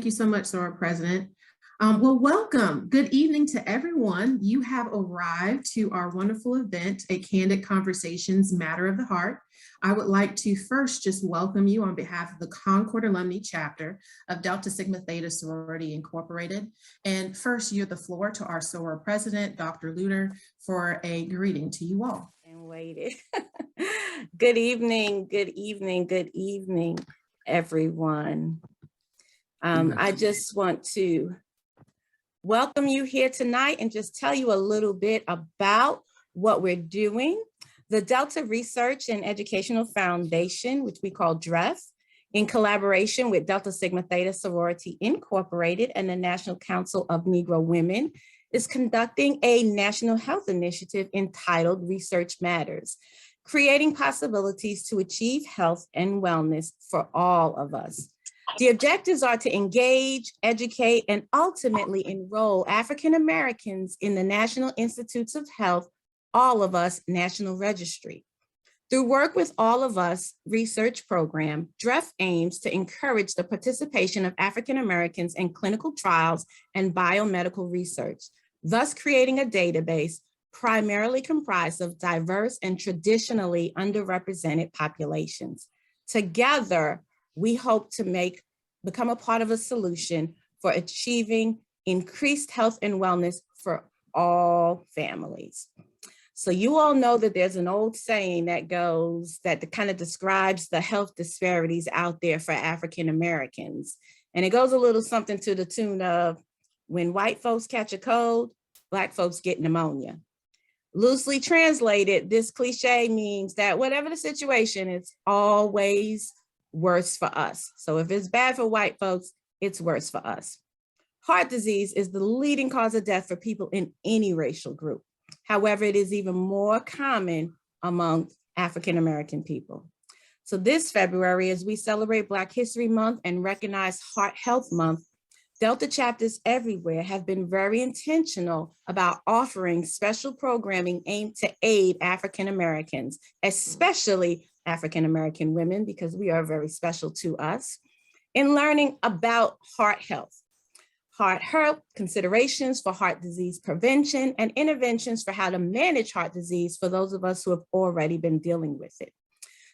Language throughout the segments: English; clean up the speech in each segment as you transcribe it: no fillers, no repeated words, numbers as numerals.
you so much, Sora President. Well, welcome. Good evening to everyone. You have arrived to our wonderful event, a Candid Conversations Matter of the Heart. I would like to first just welcome you on behalf of the Concord Alumni chapter of Delta Sigma Theta Sorority Incorporated. And first, you have the floor to our Sora President, Dr. Luter, for a greeting to you all. And waited. Good evening, good evening, good evening, everyone. I just want to welcome you here tonight and just tell you a little bit about what we're doing. The Delta Research and Educational Foundation, which we call DREF, in collaboration with Delta Sigma Theta Sorority Incorporated and the National Council of Negro Women, is conducting a national health initiative entitled Research Matters, creating possibilities to achieve health and wellness for all of us. The objectives are to engage, educate, and ultimately enroll African Americans in the National Institutes of Health, All of Us National Registry. Through Work with All of Us research program, DREF aims to encourage the participation of African Americans in clinical trials and biomedical research, thus creating a database primarily comprised of diverse and traditionally underrepresented populations. Together, we hope to become a part of a solution for achieving increased health and wellness for all families. So you all know that there's an old saying that kind of describes the health disparities out there for African Americans. And it goes a little something to the tune of, when white folks catch a cold, Black folks get pneumonia. Loosely translated, this cliche means that whatever the situation, it's always worse for us. So if it's bad for white folks, it's worse for us. Heart disease is the leading cause of death for people in any racial group. However, it is even more common among African American people. So this February, as we celebrate Black History Month and recognize Heart Health Month, Delta chapters everywhere have been very intentional about offering special programming aimed to aid African Americans, especially African American women, because we are very special to us, in learning about heart health, considerations for heart disease prevention, and interventions for how to manage heart disease for those of us who have already been dealing with it.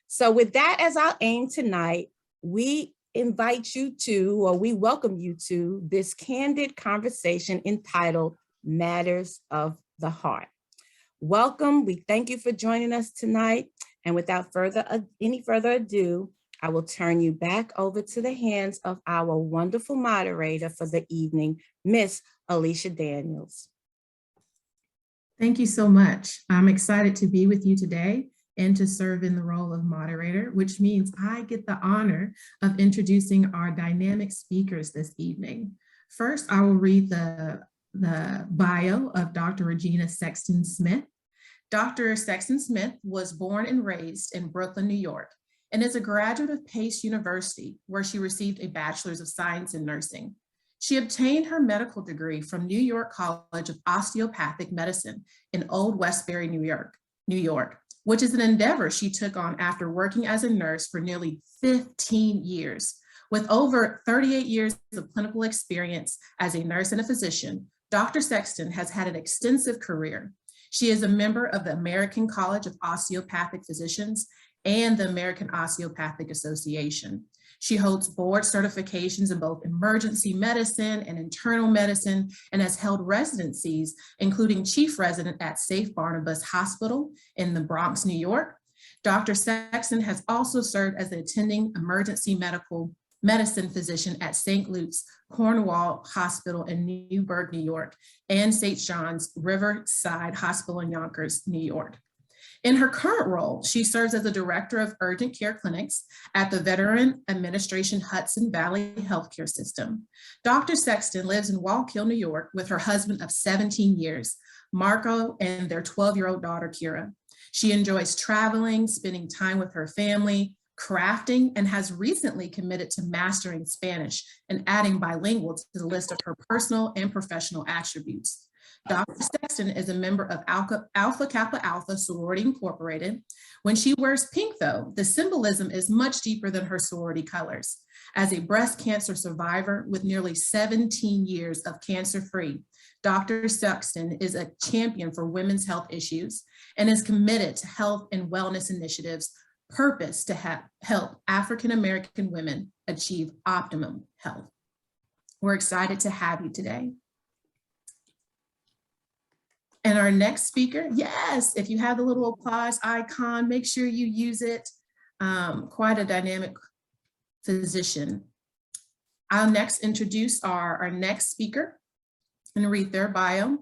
So with that as our aim tonight, we welcome you to this candid conversation entitled Matters of the Heart. Welcome, we thank you for joining us tonight. And without any further ado, I will turn you back over to the hands of our wonderful moderator for the evening, Miss Alicia Daniels. Thank you so much. I'm excited to be with you today and to serve in the role of moderator, which means I get the honor of introducing our dynamic speakers this evening. First, I will read the bio of Dr. Regina Sexton-Smith. Dr. Sexton-Smith was born and raised in Brooklyn, New York, and is a graduate of Pace University, where she received a Bachelor's of Science in Nursing. She obtained her medical degree from New York College of Osteopathic Medicine in Old Westbury, New York, which is an endeavor she took on after working as a nurse for nearly 15 years. With over 38 years of clinical experience as a nurse and a physician, Dr. Sexton has had an extensive career. She is a member of the American College of Osteopathic Physicians and the American Osteopathic Association. She holds board certifications in both emergency medicine and internal medicine, and has held residencies, including chief resident at Safe Barnabas Hospital in the Bronx, New York. Dr. Sexton has also served as an attending emergency medicine physician at St. Luke's Cornwall Hospital in Newburgh, New York, and St. John's Riverside Hospital in Yonkers, New York. In her current role, she serves as the Director of Urgent Care Clinics at the Veteran Administration Hudson Valley Healthcare System. Dr. Sexton lives in Wallkill, New York with her husband of 17 years, Marco, and their 12-year-old daughter, Kira. She enjoys traveling, spending time with her family, crafting, and has recently committed to mastering Spanish and adding bilingual to the list of her personal and professional attributes. Dr. Sexton is a member of Alpha Kappa Alpha Sorority Incorporated. When she wears pink, though, the symbolism is much deeper than her sorority colors. As a breast cancer survivor with nearly 17 years of cancer-free, Dr. Sexton is a champion for women's health issues and is committed to health and wellness initiatives purposed to help African-American women achieve optimum health. We're excited to have you today. And our next speaker, yes, if you have the little applause icon, make sure you use it. Quite a dynamic physician. I'll next introduce our next speaker and read their bio.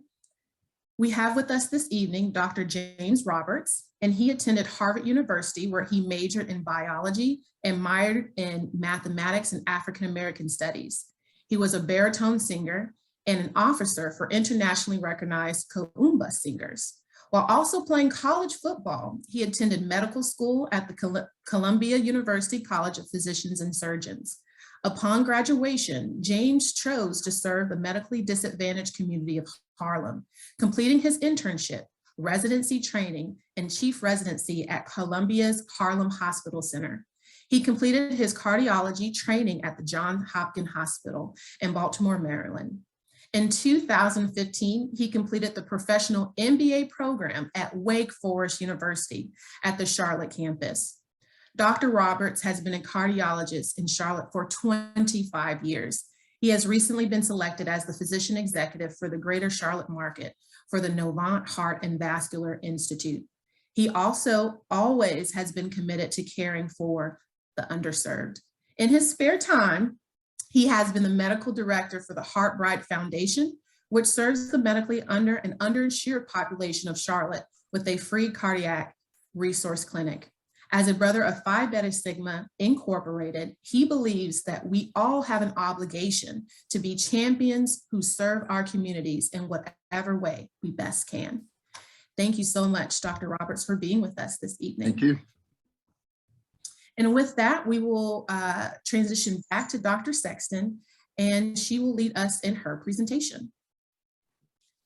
We have with us this evening Dr. James Roberts, and he attended Harvard University, where he majored in biology and minored in mathematics and African-American studies. He was a baritone singer and an officer for internationally recognized 𝒂𝒓𝒚 singers. While also playing college football, he attended medical school at the Columbia University College of Physicians and Surgeons. Upon graduation, James chose to serve the medically disadvantaged community of Harlem, completing his internship, residency training, and chief residency at Columbia's Harlem Hospital Center. He completed his cardiology training at the Johns Hopkins Hospital in Baltimore, Maryland. In 2015, he completed the professional MBA program at Wake Forest University at the Charlotte campus. Dr. Roberts has been a cardiologist in Charlotte for 25 years. He has recently been selected as the physician executive for the Greater Charlotte market for the Novant Heart and Vascular Institute. He also always has been committed to caring for the underserved. In his spare time, he has been the medical director for the Heart Bright Foundation, which serves the medically underinsured population of Charlotte with a free cardiac resource clinic. As a brother of Phi Beta Sigma Incorporated, he believes that we all have an obligation to be champions who serve our communities in whatever way we best can. Thank you so much, Dr. Roberts, for being with us this evening. Thank you. And with that, we will transition back to Dr. Sexton, and she will lead us in her presentation.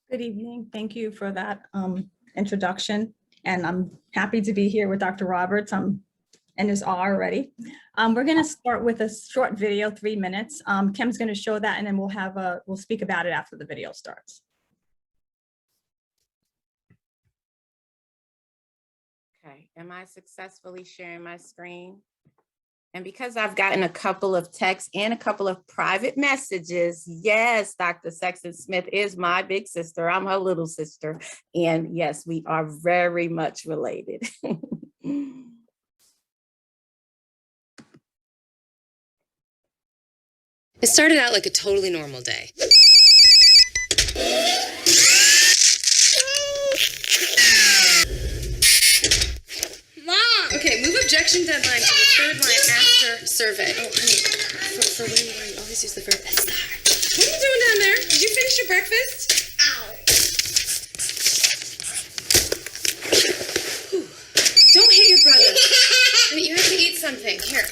Good evening. Thank you for that introduction. And I'm happy to be here with Dr. Roberts. I'm in his awe already. We're going to start with a short video, 3 minutes. Kim's going to show that, and then we'll speak about it after the video starts. Okay, am I successfully sharing my screen? And because I've gotten a couple of texts and a couple of private messages, yes, Dr. Sexton-Smith is my big sister. I'm her little sister. And yes, we are very much related. It started out like a totally normal day. Mom! Okay, move objection deadline to the third line after survey. Oh, honey, for when you always use the verb estar. What are you doing down there? Did you finish your breakfast? Ow. Whew. Don't hit your brother. I mean, you have to eat something. Here.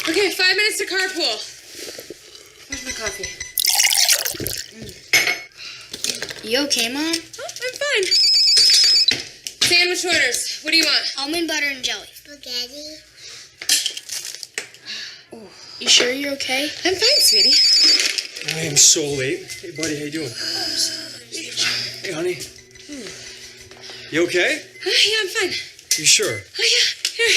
Okay, 5 minutes to carpool. Where's my coffee? You okay, Mom? Oh, I'm fine. Sandwich orders. What do you want? Almond butter and jelly. Spaghetti. You sure you're okay? I'm fine, sweetie. I am so late. Hey, buddy, how you doing? Hey, honey. You okay? Yeah, I'm fine. You sure? Oh, yeah, here.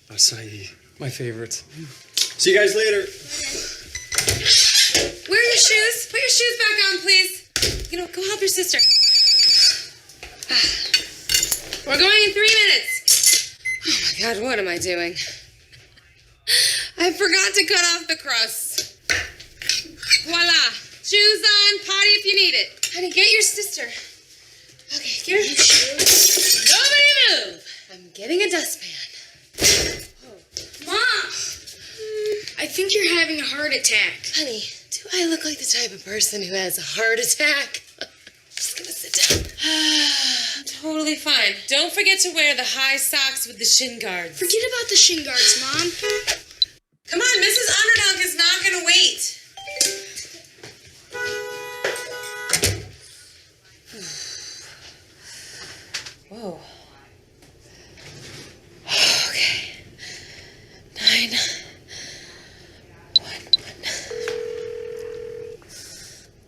Acai, my favorite. See you guys later. Wear your shoes. Put your shoes back on, please. You know, go help your sister. We're going in 3 minutes. Oh, my God, what am I doing? I forgot to cut off the crust. Voila. Shoes on, potty if you need it. Honey, get your sister. Okay, get your shoes. Nobody move. I'm getting a dustpan. Mom! I think you're having a heart attack. Honey, do I look like the type of person who has a heart attack? Just gonna sit down. I'm totally fine. Don't forget to wear the high socks with the shin guards. Forget about the shin guards, Mom. Come on, Mrs. Underdog is not gonna wait. Whoa. Okay. 9, 1, 1.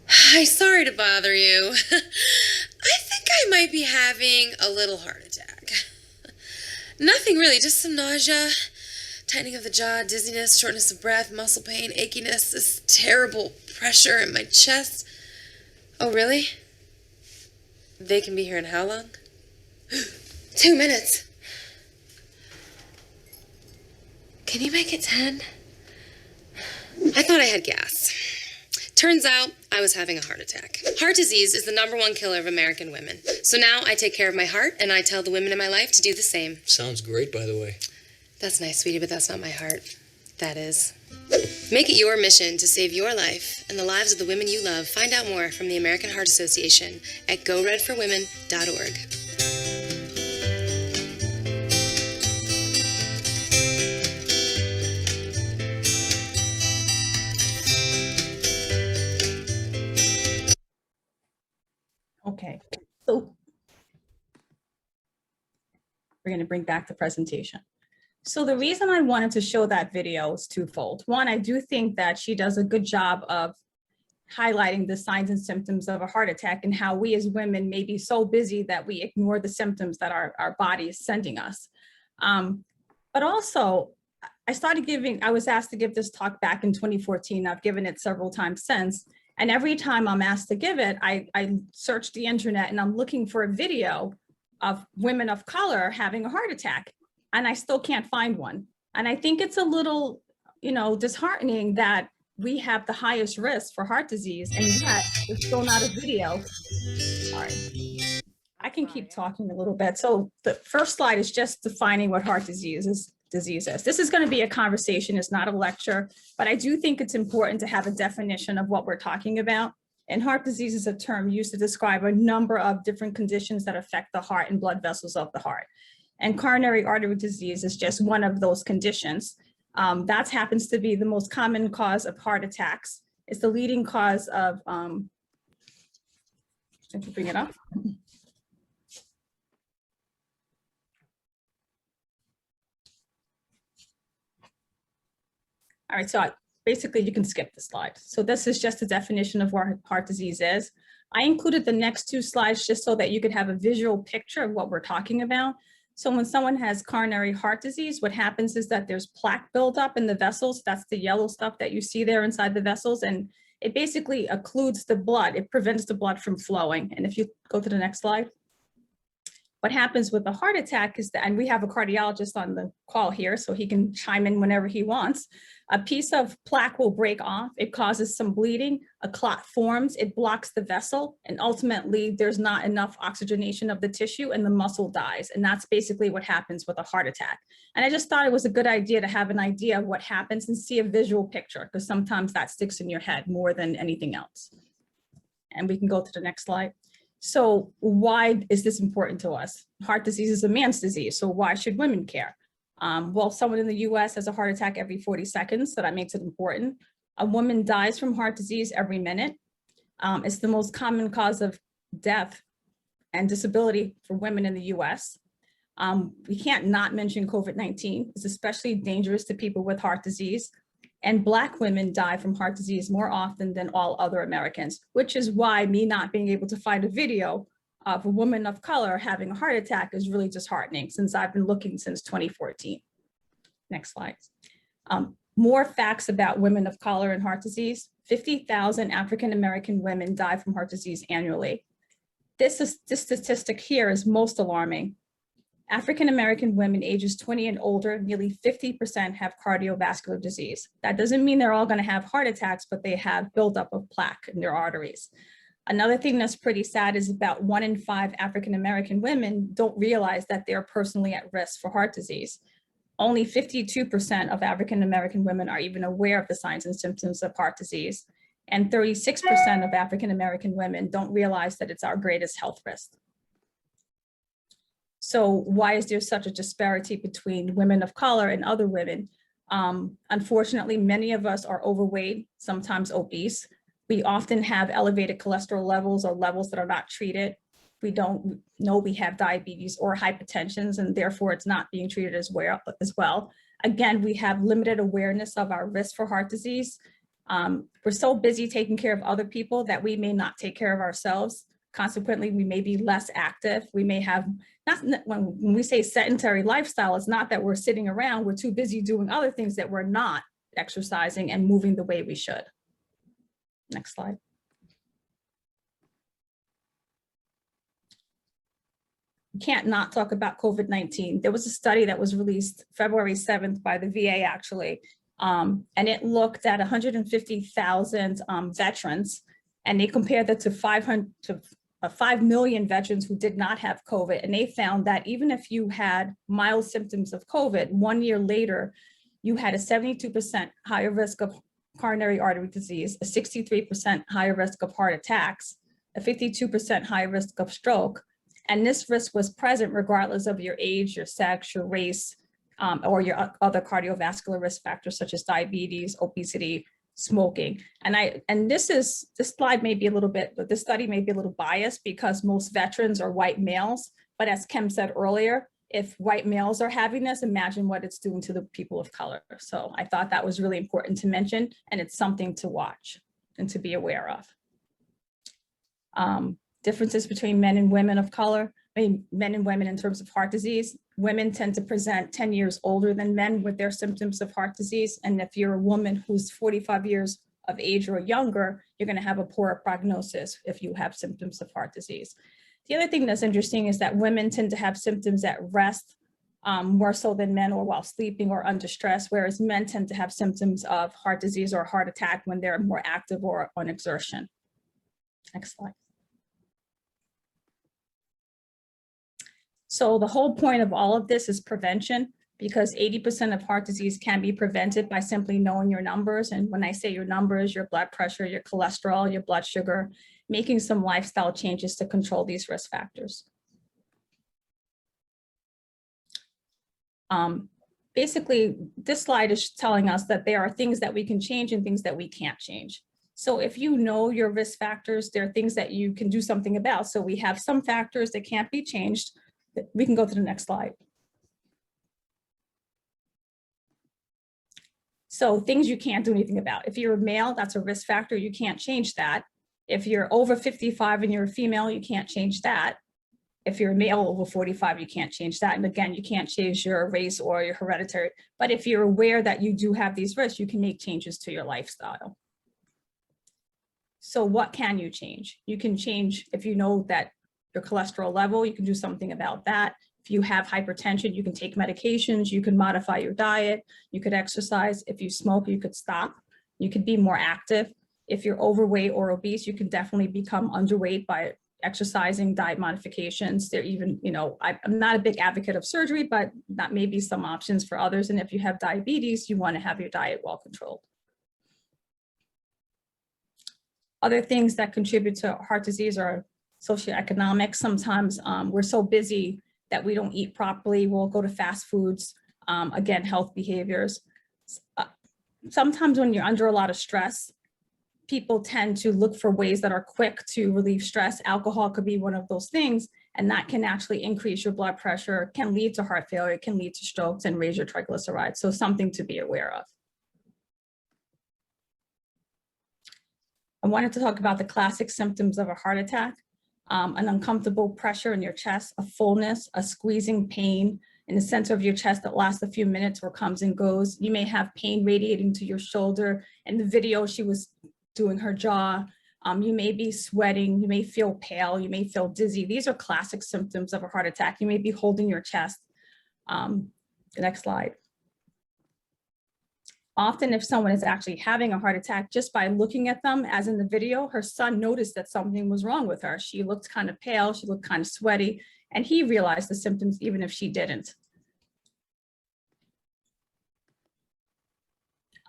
Hi, sorry to bother you. I think I might be having a little heart attack. Nothing really, just some nausea, tightening of the jaw, dizziness, shortness of breath, muscle pain, achiness, this terrible pressure in my chest. Oh, really? They can be here in how long? 2 minutes. Can you make it 10? I thought I had gas. Turns out I was having a heart attack. Heart disease is the #1 killer of American women. So now I take care of my heart, and I tell the women in my life to do the same. Sounds great, by the way. That's nice, sweetie, but that's not my heart. That is. Make it your mission to save your life and the lives of the women you love. Find out more from the American Heart Association at goredforwomen.org. Okay, so we're going to bring back the presentation. So the reason I wanted to show that video is twofold. One, I do think that she does a good job of highlighting the signs and symptoms of a heart attack and how we as women may be so busy that we ignore the symptoms that our body is sending us. But also, I was asked to give this talk back in 2014. I've given it several times since. And every time I'm asked to give it, I search the internet and I'm looking for a video of women of color having a heart attack. And I still can't find one. And I think it's a little, disheartening that we have the highest risk for heart disease and yet there's still not a video. Sorry. I can keep talking a little bit. So the first slide is just defining what heart disease is. This is going to be a conversation, it's not a lecture, but I do think it's important to have a definition of what we're talking about. And heart disease is a term used to describe a number of different conditions that affect the heart and blood vessels of the heart. And coronary artery disease is just one of those conditions. That happens to be the most common cause of heart attacks. It's the leading cause of, if you bring it up. All right, so basically you can skip the slide. So this is just a definition of what heart disease is. I included the next 2 slides just so that you could have a visual picture of what we're talking about. So when someone has coronary heart disease, what happens is that there's plaque buildup in the vessels. That's the yellow stuff that you see there inside the vessels. And it basically occludes the blood. It prevents the blood from flowing. And if you go to the next slide. What happens with a heart attack is that, and we have a cardiologist on the call here, so he can chime in whenever he wants. A piece of plaque will break off. It causes some bleeding. A clot forms. It blocks the vessel. And ultimately, there's not enough oxygenation of the tissue and the muscle dies. And that's basically what happens with a heart attack. And I just thought it was a good idea to have an idea of what happens and see a visual picture, because sometimes that sticks in your head more than anything else. And we can go to the next slide. So why is this important to us? Heart disease is a man's disease, so why should women care? Well, someone in the US has a heart attack every 40 seconds, so that makes it important. A woman dies from heart disease every minute. It's the most common cause of death and disability for women in the US. We can't not mention COVID-19. It's especially dangerous to people with heart disease. And Black women die from heart disease more often than all other Americans, which is why me not being able to find a video of a woman of color having a heart attack is really disheartening, since I've been looking since 2014. Next slide. More facts about women of color and heart disease. 50,000 African-American women die from heart disease annually. This statistic here is most alarming. African-American women ages 20 and older, nearly 50% have cardiovascular disease. That doesn't mean they're all going to have heart attacks, but they have buildup of plaque in their arteries. Another thing that's pretty sad is about 1 in 5 African-American women don't realize that they're personally at risk for heart disease. Only 52% of African-American women are even aware of the signs and symptoms of heart disease. And 36% of African-American women don't realize that it's our greatest health risk. So why is there such a disparity between women of color and other women? Unfortunately, many of us are overweight, sometimes obese. We often have elevated cholesterol levels or levels that are not treated. we don't know we have diabetes or hypertension, and therefore it's not being treated as well. Again, we have limited awareness of our risk for heart disease. We're so busy taking care of other people that we may not take care of ourselves. Consequently, we may be less active. We may have, when we say sedentary lifestyle, it's not that we're sitting around, we're too busy doing other things that we're not exercising and moving the way we should. Next slide. We can't not talk about COVID-19. There was a study that was released February 7th by the VA actually, and it looked at 150,000 veterans, and they compared that to 5 million veterans who did not have COVID. And they found that even if you had mild symptoms of COVID, 1 year later, you had a 72% higher risk of coronary artery disease, a 63% higher risk of heart attacks, a 52% higher risk of stroke. And this risk was present regardless of your age, your sex, your race, or your other cardiovascular risk factors such as diabetes, obesity, smoking. And this slide may be a little bit, but this study may be a little biased because most veterans are white males. But as Kim said earlier, if white males are having this, imagine what it's doing to the people of color. So I thought that was really important to mention, and it's something to watch and to be aware of. Differences between men and women of color, men and women in terms of heart disease. Women tend to present 10 years older than men with their symptoms of heart disease. And if you're a woman who's 45 years of age or younger, you're going to have a poorer prognosis if you have symptoms of heart disease. The other thing that's interesting is that women tend to have symptoms at rest more so than men, or while sleeping or under stress, whereas men tend to have symptoms of heart disease or heart attack when they're more active or on exertion. Next slide. So the whole point of all of this is prevention, because 80% of heart disease can be prevented by simply knowing your numbers. And when I say your numbers, your blood pressure, your cholesterol, your blood sugar, making some lifestyle changes to control these risk factors. Basically, this slide is telling us that there are things that we can change and things that we can't change. So if you know your risk factors, there are things that you can do something about. So we have some factors that can't be changed. We can go to the next slide. So things you can't do anything about. If you're a male, that's a risk factor. You can't change that. If you're over 55 and you're a female, you can't change that. If you're a male over 45, you can't change that. And again, you can't change your race or your hereditary. But if you're aware that you do have these risks, you can make changes to your lifestyle. So what can you change? You can change if you know that your cholesterol level, you can do something about that. If you have hypertension, you can take medications, you can modify your diet, you could exercise. If you smoke, you could stop. You could be more active. If you're overweight or obese, you can definitely become underweight by exercising, diet modifications. They're even, I'm not a big advocate of surgery, but that may be some options for others. And if you have diabetes, you want to have your diet well controlled. Other things that contribute to heart disease are socioeconomic. Sometimes we're so busy that we don't eat properly. We'll go to fast foods. Again, health behaviors. Sometimes when you're under a lot of stress, people tend to look for ways that are quick to relieve stress. Alcohol could be one of those things, and that can actually increase your blood pressure, can lead to heart failure, can lead to strokes, and raise your triglycerides. So something to be aware of. I wanted to talk about the classic symptoms of a heart attack. An uncomfortable pressure in your chest, a fullness, a squeezing pain in the center of your chest that lasts a few minutes or comes and goes. You may have pain radiating to your shoulder. In the video, she was doing her jaw. You may be sweating. You may feel pale. You may feel dizzy. These are classic symptoms of a heart attack. You may be holding your chest. The next slide. Often if someone is actually having a heart attack, just by looking at them, as in the video, her son noticed that something was wrong with her. She looked kind of pale, she looked kind of sweaty, and he realized the symptoms even if she didn't.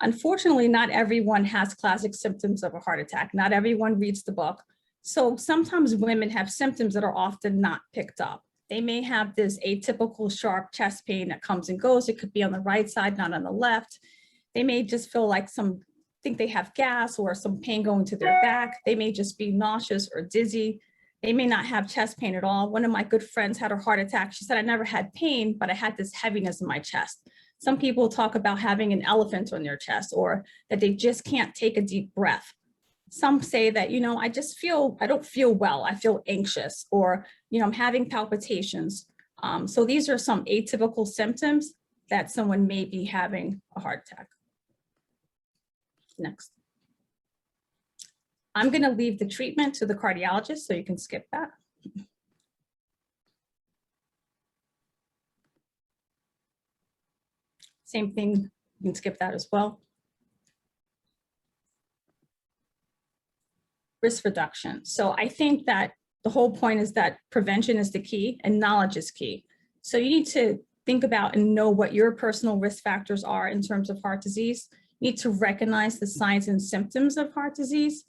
Unfortunately, not everyone has classic symptoms of a heart attack. Not everyone reads the book. So sometimes women have symptoms that are often not picked up. They may have this atypical sharp chest pain that comes and goes. It could be on the right side, not on the left. They may just feel like think they have gas or some pain going to their back. They may just be nauseous or dizzy. They may not have chest pain at all. One of my good friends had a heart attack. She said, I never had pain, but I had this heaviness in my chest. Some people talk about having an elephant on their chest, or that they just can't take a deep breath. Some say that, I don't feel well. I feel anxious, or, I'm having palpitations. So these are some atypical symptoms that someone may be having a heart attack. Next. I'm going to leave the treatment to the cardiologist, so you can skip that. Same thing, you can skip that as well. Risk reduction. So I think that the whole point is that prevention is the key and knowledge is key. So you need to think about and know what your personal risk factors are in terms of heart disease. You need to recognize the signs and symptoms of heart disease.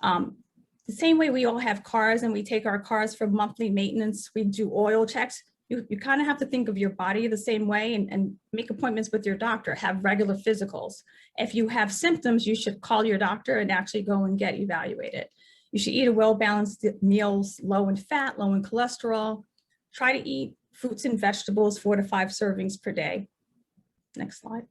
The same way we all have cars and we take our cars for monthly maintenance, we do oil checks. You kind of have to think of your body the same way and make appointments with your doctor, have regular physicals. If you have symptoms, you should call your doctor and actually go and get evaluated. You should eat a well-balanced meals, low in fat, low in cholesterol. Try to eat fruits and vegetables, 4 to 5 servings per day. Next slide.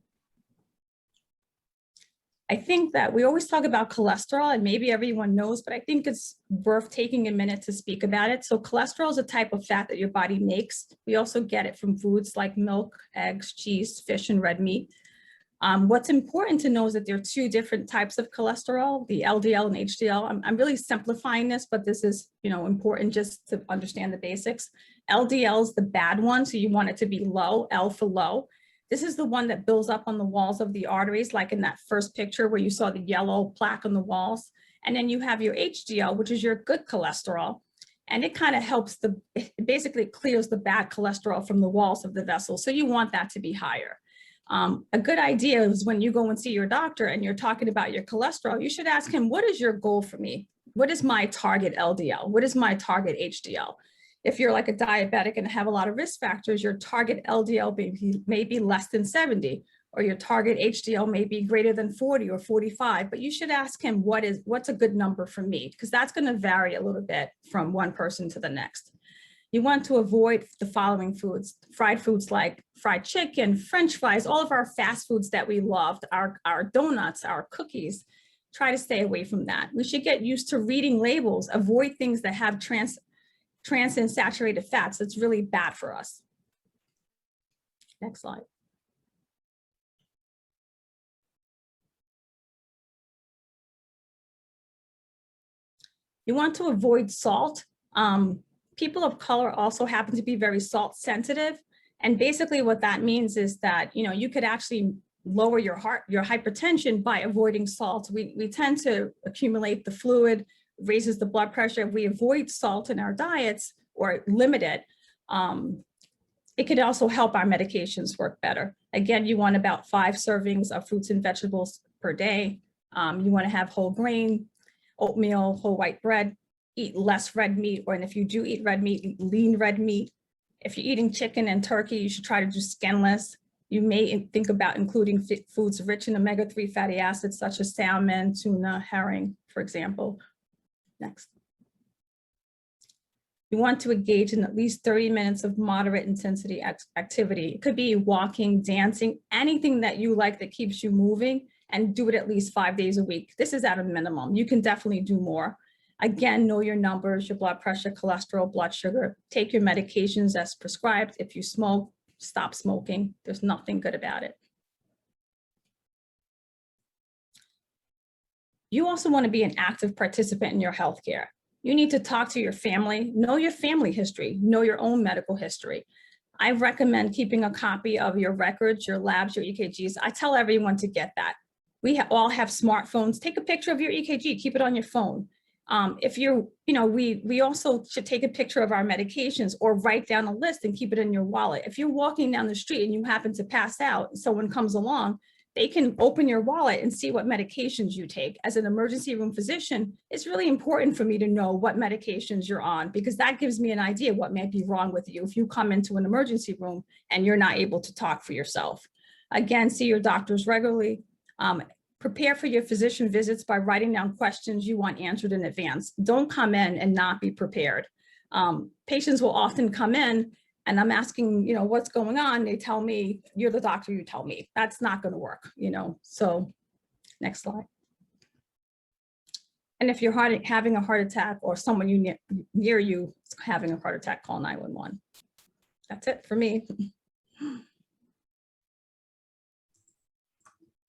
I think that we always talk about cholesterol, and maybe everyone knows, but I think it's worth taking a minute to speak about it. So cholesterol is a type of fat that your body makes. We also get it from foods like milk, eggs, cheese, fish, and red meat. What's important to know is that there are 2 different types of cholesterol, the LDL and HDL. I'm really simplifying this, but this is, important just to understand the basics. LDL is the bad one, so you want it to be low, L for low. This is the one that builds up on the walls of the arteries, like in that first picture where you saw the yellow plaque on the walls. And then you have your HDL, which is your good cholesterol. And it kind of helps it basically clears the bad cholesterol from the walls of the vessel. So you want that to be higher. A good idea is when you go and see your doctor and you're talking about your cholesterol, you should ask him, what is your goal for me? What is my target LDL? What is my target HDL? If you're like a diabetic and have a lot of risk factors, your target LDL may be less than 70, or your target HDL may be greater than 40 or 45, but you should ask him what's a good number for me, because that's going to vary a little bit from one person to the next. You want to avoid the following foods: fried foods like fried chicken, French fries, all of our fast foods that we loved, our donuts, our cookies. Try to stay away from that. We should get used to reading labels, avoid things that have trans and saturated fats. That's really bad for us. Next slide. You want to avoid salt. People of color also happen to be very salt sensitive. And basically what that means is that, you could actually lower your hypertension by avoiding salt. We tend to accumulate the fluid, raises the blood pressure. If we avoid salt in our diets or limit it, it could also help our medications work better. Again, you want about 5 servings of fruits and vegetables per day. You want to have whole grain, oatmeal, whole white bread, eat less red meat, and if you do eat red meat, eat lean red meat. If you're eating chicken and turkey, you should try to do skinless. You may think about including foods rich in omega-3 fatty acids, such as salmon, tuna, herring, for example. Next. You want to engage in at least 30 minutes of moderate intensity activity. It could be walking, dancing, anything that you like that keeps you moving, and do it at least 5 days a week. This is at a minimum. You can definitely do more. Again, know your numbers, your blood pressure, cholesterol, blood sugar. Take your medications as prescribed. If you smoke, stop smoking. There's nothing good about it. You also want to be an active participant in your healthcare. You need to talk to your family, know your family history, know your own medical history. I recommend keeping a copy of your records, your labs, your EKGs. I tell everyone to get that. We all have smartphones. Take a picture of your EKG, keep it on your phone. If you're, we also should take a picture of our medications or write down a list and keep it in your wallet. If you're walking down the street and you happen to pass out and someone comes along, they can open your wallet and see what medications you take. As an emergency room physician, it's really important for me to know what medications you're on, because that gives me an idea what may be wrong with you if you come into an emergency room and you're not able to talk for yourself. Again, see your doctors regularly. prepare for your physician visits by writing down questions you want answered in advance. Don't come in and not be prepared. Patients will often come in and I'm asking, what's going on? They tell me, you're the doctor, you tell me. That's not going to work, So next slide. And if you're having a heart attack or someone near you is having a heart attack, call 911. That's it for me.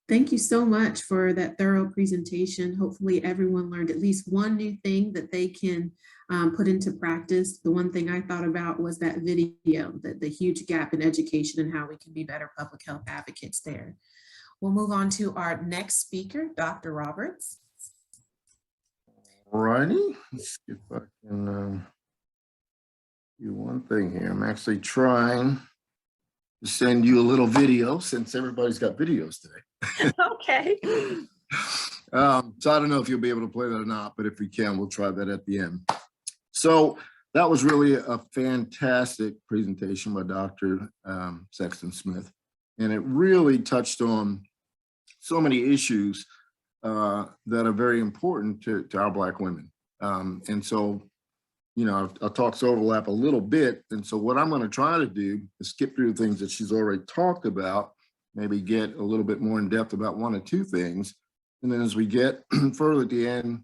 Thank you so much for that thorough presentation. Hopefully everyone learned at least one new thing that they can put into practice. The one thing I thought about was that video, the huge gap in education and how we can be better public health advocates there. We'll move on to our next speaker, Dr. Roberts. All righty, let's see if I can do one thing here. I'm actually trying to send you a little video since everybody's got videos today. Okay. So I don't know if you'll be able to play that or not, but if we can, we'll try that at the end. So that was really a fantastic presentation by Dr. Sexton-Smith. And it really touched on so many issues that are very important to our Black women. And so, our talks overlap a little bit. And so what I'm going to try to do is skip through things that she's already talked about, maybe get a little bit more in depth about one or two things. And then as we get further at the end,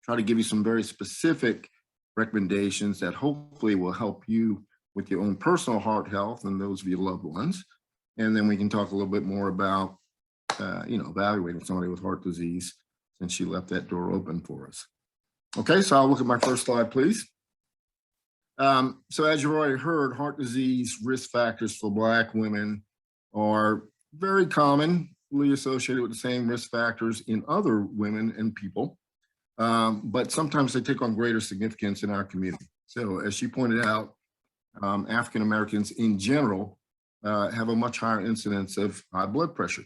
try to give you some very specific recommendations that hopefully will help you with your own personal heart health and those of your loved ones. And then we can talk a little bit more about, evaluating somebody with heart disease since she left that door open for us. Okay, so I'll look at my first slide, please. So as you've already heard, heart disease risk factors for Black women are very commonly associated with the same risk factors in other women and people, but sometimes they take on greater significance in our community. So as she pointed out, African Americans in general have a much higher incidence of high blood pressure.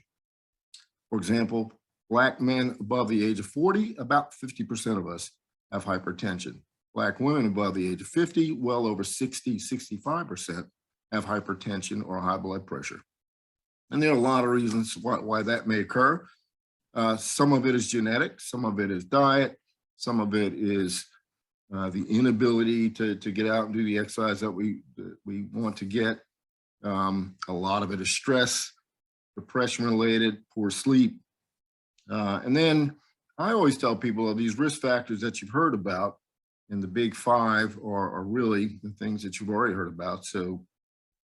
For example, Black men above the age of 40, about 50% of us have hypertension. Black women above the age of 50, well over 65% have hypertension or high blood pressure. And there are a lot of reasons why that may occur. Some of it is genetic, some of it is diet, some of it is the inability to get out and do the exercise that we want to get. A lot of it is stress, depression related, poor sleep. And then I always tell people these risk factors that you've heard about and the big five are really the things that you've already heard about. So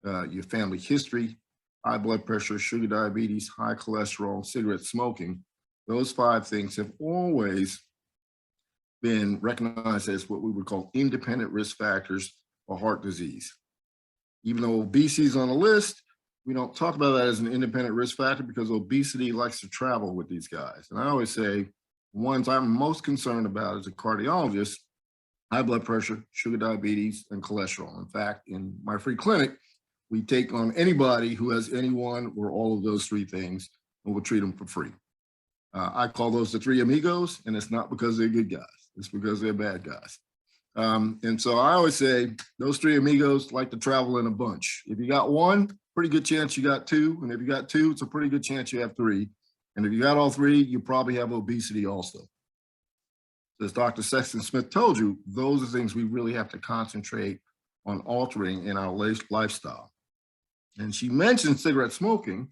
your family history, high blood pressure, sugar diabetes, high cholesterol, cigarette smoking, those five things have always been recognized as what we would call independent risk factors for heart disease. Even though obesity is on the list, we don't talk about that as an independent risk factor because obesity likes to travel with these guys. And I always say, the ones I'm most concerned about as a cardiologist, high blood pressure, sugar diabetes, and cholesterol. In fact, in my free clinic, we take on anybody who has any one or all of those three things, and we'll treat them for free. I call those the three amigos, and it's not because they're good guys. It's because they're bad guys. And so I always say those three amigos like to travel in a bunch. If you got one, pretty good chance you got two. And if you got two, it's a pretty good chance you have three. And if you got all three, you probably have obesity also. As Dr. Sexton-Smith told you, those are things we really have to concentrate on altering in our lifestyle. And she mentioned cigarette smoking.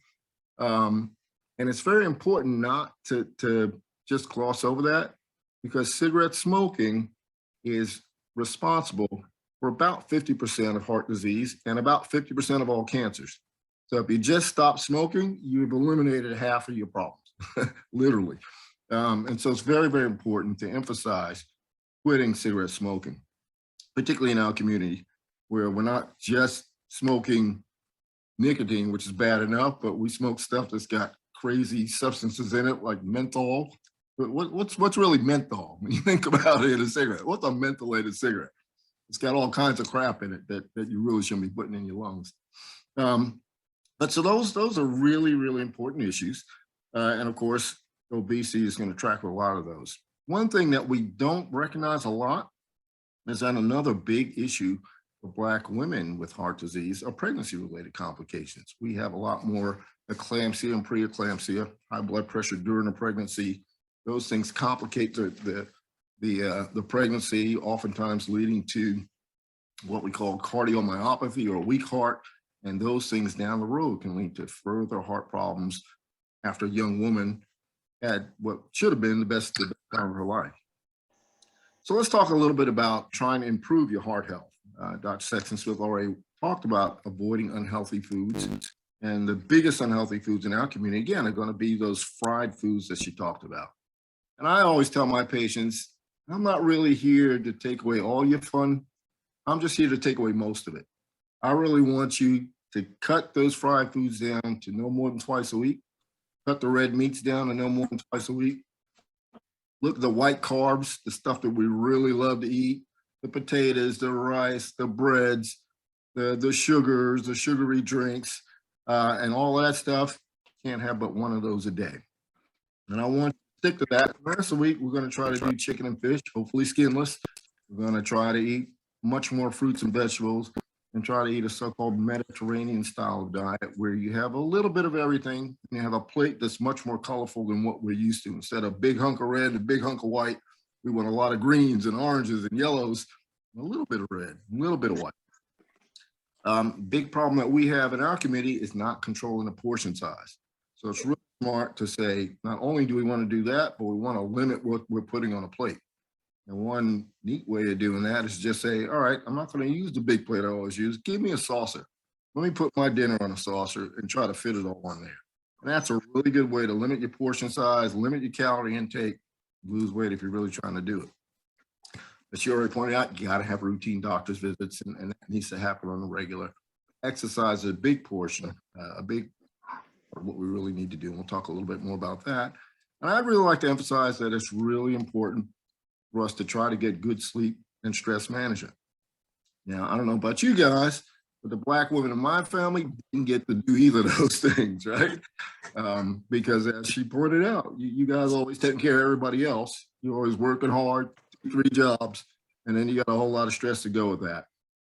And it's very important not to just gloss over that because cigarette smoking is responsible for about 50% of heart disease and about 50% of all cancers. So if you just stop smoking, you've eliminated half of your problems, literally. And so it's very, very important to emphasize quitting cigarette smoking, particularly in our community, where we're not just smoking nicotine, which is bad enough, but we smoke stuff that's got crazy substances in it, like menthol. But what's really menthol when you think about it in a cigarette? What's a mentholated cigarette? It's got all kinds of crap in it that you really shouldn't be putting in your lungs. But so those are really, really important issues. And of course, obesity is going to track a lot of those. One thing that we don't recognize a lot is that another big issue for Black women with heart disease are pregnancy-related complications. We have a lot more eclampsia and preeclampsia, high blood pressure during a pregnancy. Those things complicate the pregnancy, oftentimes leading to what we call cardiomyopathy or weak heart. And those things down the road can lead to further heart problems after a young woman had what should have been the best time of her life. So let's talk a little bit about trying to improve your heart health. Dr. Sexton-Smith already talked about avoiding unhealthy foods. And the biggest unhealthy foods in our community, again, are going to be those fried foods that she talked about. And I always tell my patients, I'm not really here to take away all your fun. I'm just here to take away most of it. I really want you to cut those fried foods down to no more than twice a week. Cut the red meats down to no more than twice a week. Look at the white carbs, the stuff that we really love to eat, the potatoes, the rice, the breads, the sugars, the sugary drinks, and all that stuff. Can't have but one of those a day. And I want to stick to that. The rest of the week, we're going to try to do chicken and fish, hopefully skinless. We're going to try to eat much more fruits and vegetables and try to eat a so-called Mediterranean style of diet where you have a little bit of everything and you have a plate that's much more colorful than what we're used to. Instead of big hunk of red and big hunk of white, we want a lot of greens and oranges and yellows, and a little bit of red, a little bit of white. Big problem that we have in our community is not controlling the portion size. So it's really smart to say, not only do we want to do that, but we want to limit what we're putting on a plate. And one neat way of doing that is just say, all right, I'm not going to use the big plate I always use. Give me a saucer. Let me put my dinner on a saucer and try to fit it all on there. And that's a really good way to limit your portion size, limit your calorie intake, lose weight if you're really trying to do it. As you already pointed out, you got to have routine doctor's visits, and that needs to happen on the regular. Exercise is a big portion, a big part of what we really need to do. And we'll talk a little bit more about that. And I'd really like to emphasize that it's really important for us to try to get good sleep and stress management. Now, I don't know about you guys, but the Black women in my family didn't get to do either of those things, right? Because as she pointed out, you guys always taking care of everybody else. You're always working hard, 3 jobs, and then you got a whole lot of stress to go with that.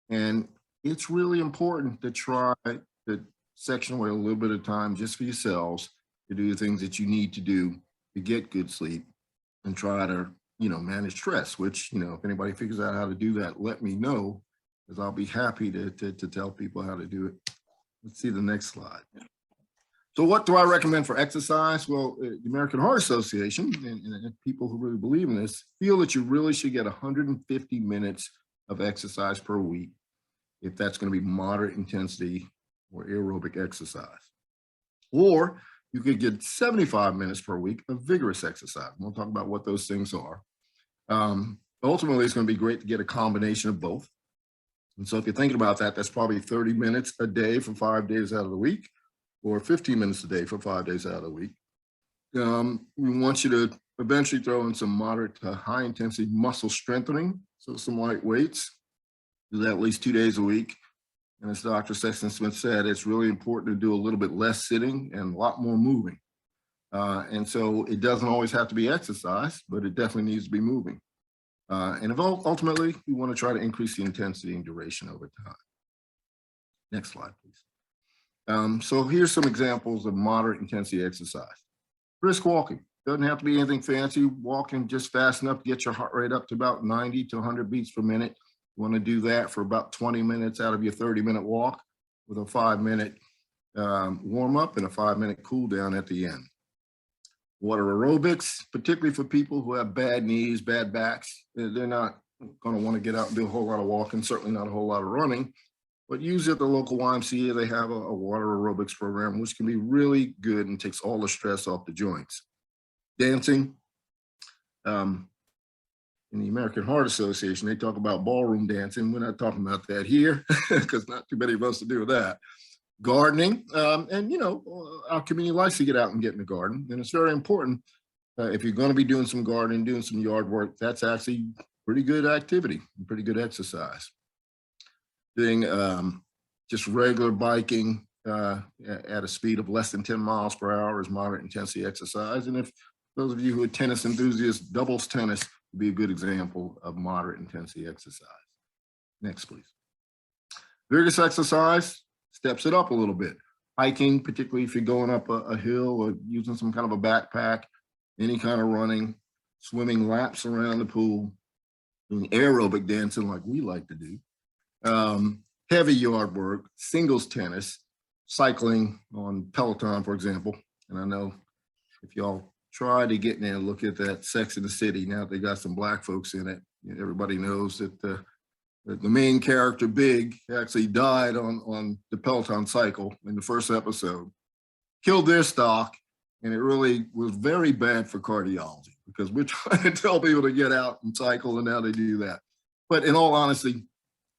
And it's really important to try to section away a little bit of time just for yourselves to do the things that you need to do to get good sleep and try to manage stress, which, if anybody figures out how to do that, let me know, because I'll be happy to tell people how to do it. Let's see the next slide. So what do I recommend for exercise? Well, the American Heart Association and people who really believe in this feel that you really should get 150 minutes of exercise per week, if that's going to be moderate intensity or aerobic exercise. Or you could get 75 minutes per week of vigorous exercise. We'll talk about what those things are. Ultimately, it's going to be great to get a combination of both. And so if you're thinking about that, that's probably 30 minutes a day for 5 days out of the week, or 15 minutes a day for 5 days out of the week. We want you to eventually throw in some moderate to high intensity muscle strengthening. So some light weights, do that at least 2 days a week. And as Dr. Sexton-Smith said, it's really important to do a little bit less sitting and a lot more moving. And so it doesn't always have to be exercise, but it definitely needs to be moving. And ultimately, you want to try to increase the intensity and duration over time. Next slide, please. So here's some examples of moderate intensity exercise. Brisk walking. Doesn't have to be anything fancy. Walking just fast enough to get your heart rate up to about 90 to 100 beats per minute. You want to do that for about 20 minutes out of your 30-minute walk with a 5-minute warm up and a 5-minute cool down at the end. Water aerobics, particularly for people who have bad knees, bad backs. They're not going to want to get out and do a whole lot of walking, certainly not a whole lot of running. But usually at the local YMCA, they have a water aerobics program, which can be really good and takes all the stress off the joints. Dancing. In the American Heart Association, they talk about ballroom dancing. We're not talking about that here because not too many of us to do that. Gardening, and our community likes to get out and get in the garden, and it's very important. If you're going to be doing some gardening, doing some yard work, that's actually pretty good activity, pretty good exercise. Doing just regular biking at a speed of less than 10 miles per hour is moderate intensity exercise. And if those of you who are tennis enthusiasts, doubles tennis would be a good example of moderate intensity exercise. Next, please. Vigorous exercise steps it up a little bit. Hiking, particularly if you're going up a hill or using some kind of a backpack, any kind of running, swimming laps around the pool, doing aerobic dancing like we like to do, heavy yard work, singles tennis, cycling on Peloton, for example. And I know if y'all try to get in there and look at that Sex in the City, now they got some Black folks in it. Everybody knows that the main character, Big, actually died on the Peloton cycle in the first episode, killed their stock, and it really was very bad for cardiology because we're trying to tell people to get out and cycle, and now they do that. But in all honesty,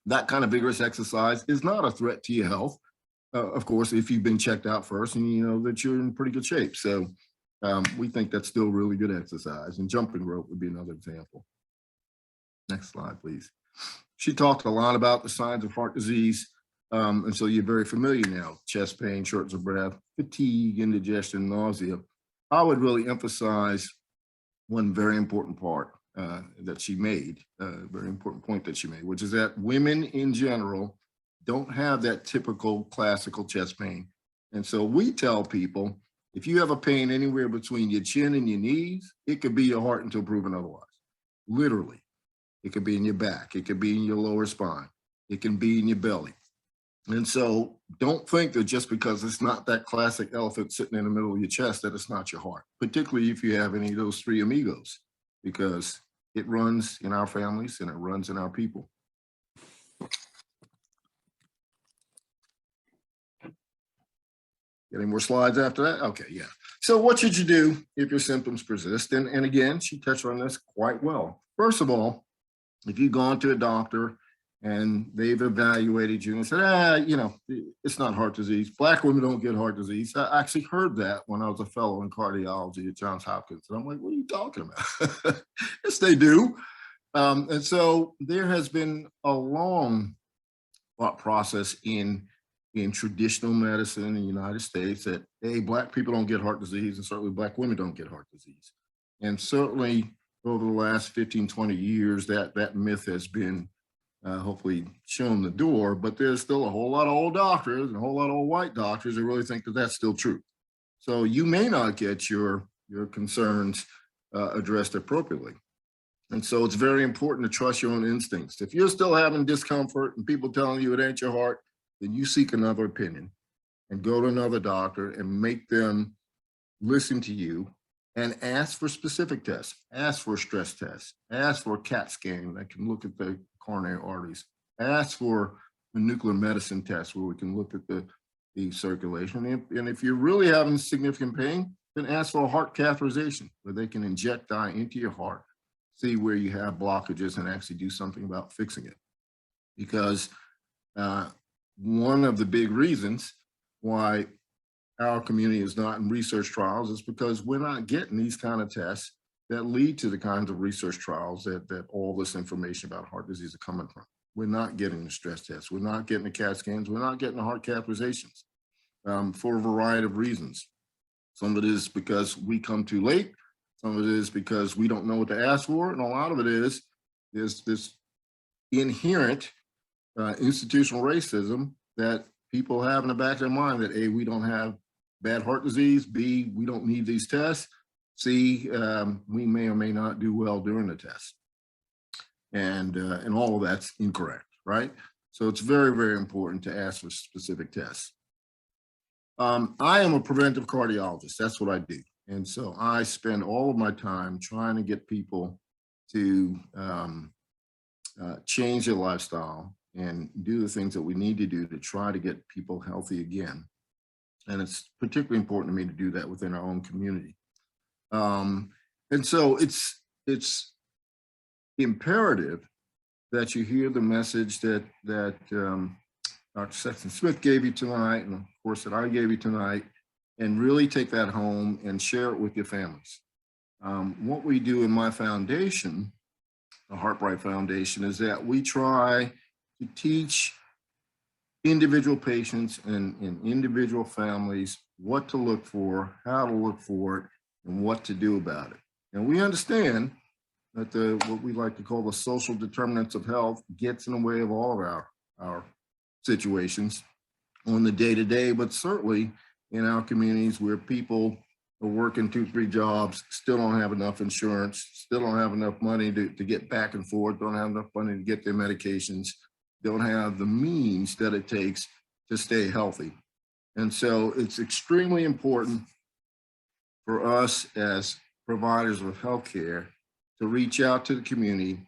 that kind of vigorous exercise is not a threat to your health. Of course, if you've been checked out first and you know that you're in pretty good shape. So we think that's still really good exercise, and jumping rope would be another example. Next slide, please. She talked a lot about the signs of heart disease, and so you're very familiar now. Chest pain, shortness of breath, fatigue, indigestion, nausea. I would really emphasize one very important part that she made, a very important point that she made, which is that women in general don't have that typical classical chest pain. And so we tell people, if you have a pain anywhere between your chin and your knees, it could be your heart until proven otherwise, literally. It could be in your back. It could be in your lower spine. It can be in your belly. And so don't think that just because it's not that classic elephant sitting in the middle of your chest that it's not your heart, particularly if you have any of those three amigos, because it runs in our families and it runs in our people. Any more slides after that? Okay, yeah. So what should you do if your symptoms persist? And again, she touched on this quite well. First of all, if you've gone to a doctor and they've evaluated you and said, you know, it's not heart disease. Black women don't get heart disease. I actually heard that when I was a fellow in cardiology at Johns Hopkins. And I'm like, what are you talking about? Yes, they do. And so there has been a long thought process in traditional medicine in the United States that, hey, Black people don't get heart disease, and certainly Black women don't get heart disease. And certainly over the last 15, 20 years, that myth has been hopefully shown the door, but there's still a whole lot of old doctors and a whole lot of old white doctors that really think that that's still true. So you may not get your concerns addressed appropriately. And so it's very important to trust your own instincts. If you're still having discomfort and people telling you it ain't your heart, then you seek another opinion and go to another doctor and make them listen to you and ask for specific tests. Ask for a stress test. Ask for a CAT scan that can look at the coronary arteries. Ask for a nuclear medicine test where we can look at the circulation. And if you're really having significant pain, then ask for a heart catheterization where they can inject dye into your heart, see where you have blockages and actually do something about fixing it. Because one of the big reasons why our community is not in research trials is because we're not getting these kind of tests that lead to the kinds of research trials that all this information about heart disease are coming from. We're not getting the stress tests. We're not getting the CAT scans. We're not getting the heart catheterizations for a variety of reasons. Some of it is because we come too late. Some of it is because we don't know what to ask for. And a lot of it is this inherent institutional racism that people have in the back of their mind that A, we don't have bad heart disease, B, we don't need these tests, C, we may or may not do well during the test. And all of that's incorrect, right? So it's very, very important to ask for specific tests. I am a preventive cardiologist, that's what I do. And so I spend all of my time trying to get people to change their lifestyle and do the things that we need to do to try to get people healthy again. And it's particularly important to me to do that within our own community. And so it's imperative that you hear the message that Dr. Sexton-Smith gave you tonight, and of course that I gave you tonight, and really take that home and share it with your families. What we do in my foundation, the Heart-Bright Foundation, is that we try to teach individual patients and individual families what to look for, how to look for it, and what to do about it. And we understand that what we like to call the social determinants of health gets in the way of all of our situations on the day-to-day, but certainly in our communities where people are working 2-3 jobs, still don't have enough insurance, still don't have enough money to get back and forth, don't have enough money to get their medications, don't have the means that it takes to stay healthy. And so it's extremely important for us as providers of healthcare to reach out to the community,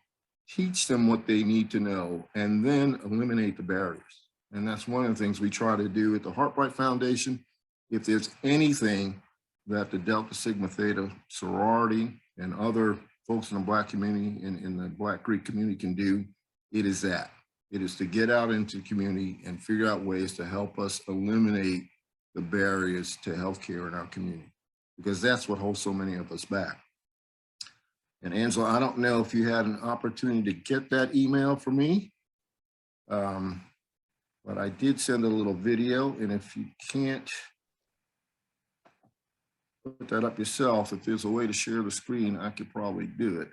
teach them what they need to know, and then eliminate the barriers. And that's one of the things we try to do at the 𝒆𝒃𝒂𝒓𝒚 Foundation. If there's anything that the Delta Sigma Theta sorority and other folks in the Black community and in the Black Greek community can do, it is that. It is to get out into the community and figure out ways to help us eliminate the barriers to healthcare in our community, because that's what holds so many of us back. And Angela, I don't know if you had an opportunity to get that email from me, but I did send a little video, and if you can't put that up yourself, if there's a way to share the screen, I could probably do it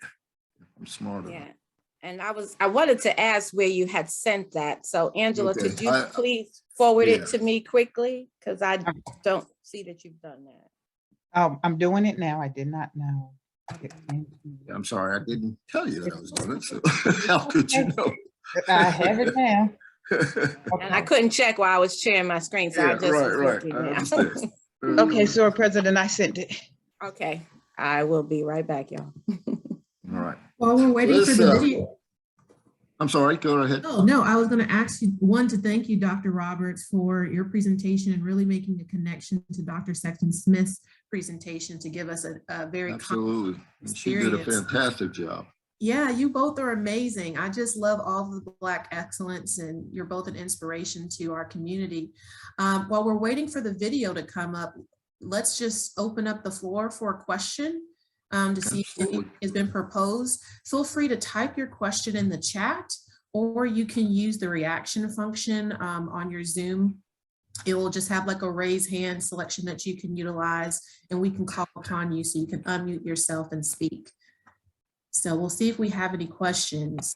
if I'm smart enough. Yeah. And I wanted to ask where you had sent that. So Angela, Okay. could you please forward it Yeah. to me quickly? Because I don't see that you've done that. I'm doing it now. I did not know. Yeah, I'm sorry, I didn't tell you that I was doing it, so how could you know? I have it now. And I couldn't check while I was sharing my screen, so I just was looking I now. understand. Okay, so President, I sent it. Okay, I will be right back, y'all. All right. While we're waiting for the video. I'm sorry, go ahead. Oh, no, I was going to ask you, to thank you, Dr. Roberts, for your presentation and really making the connection to Dr. Sexton-Smith's presentation to give us a very Absolutely. She did a fantastic job. Yeah, you both are amazing. I just love all of the Black excellence, and you're both an inspiration to our community. While we're waiting for the video to come up, let's just open up the floor for a question to see if anything has been proposed. Feel free to type your question in the chat, or you can use the reaction function on your Zoom. It will just have like a raise hand selection that you can utilize, and we can call upon you so you can unmute yourself and speak. So we'll see if we have any questions.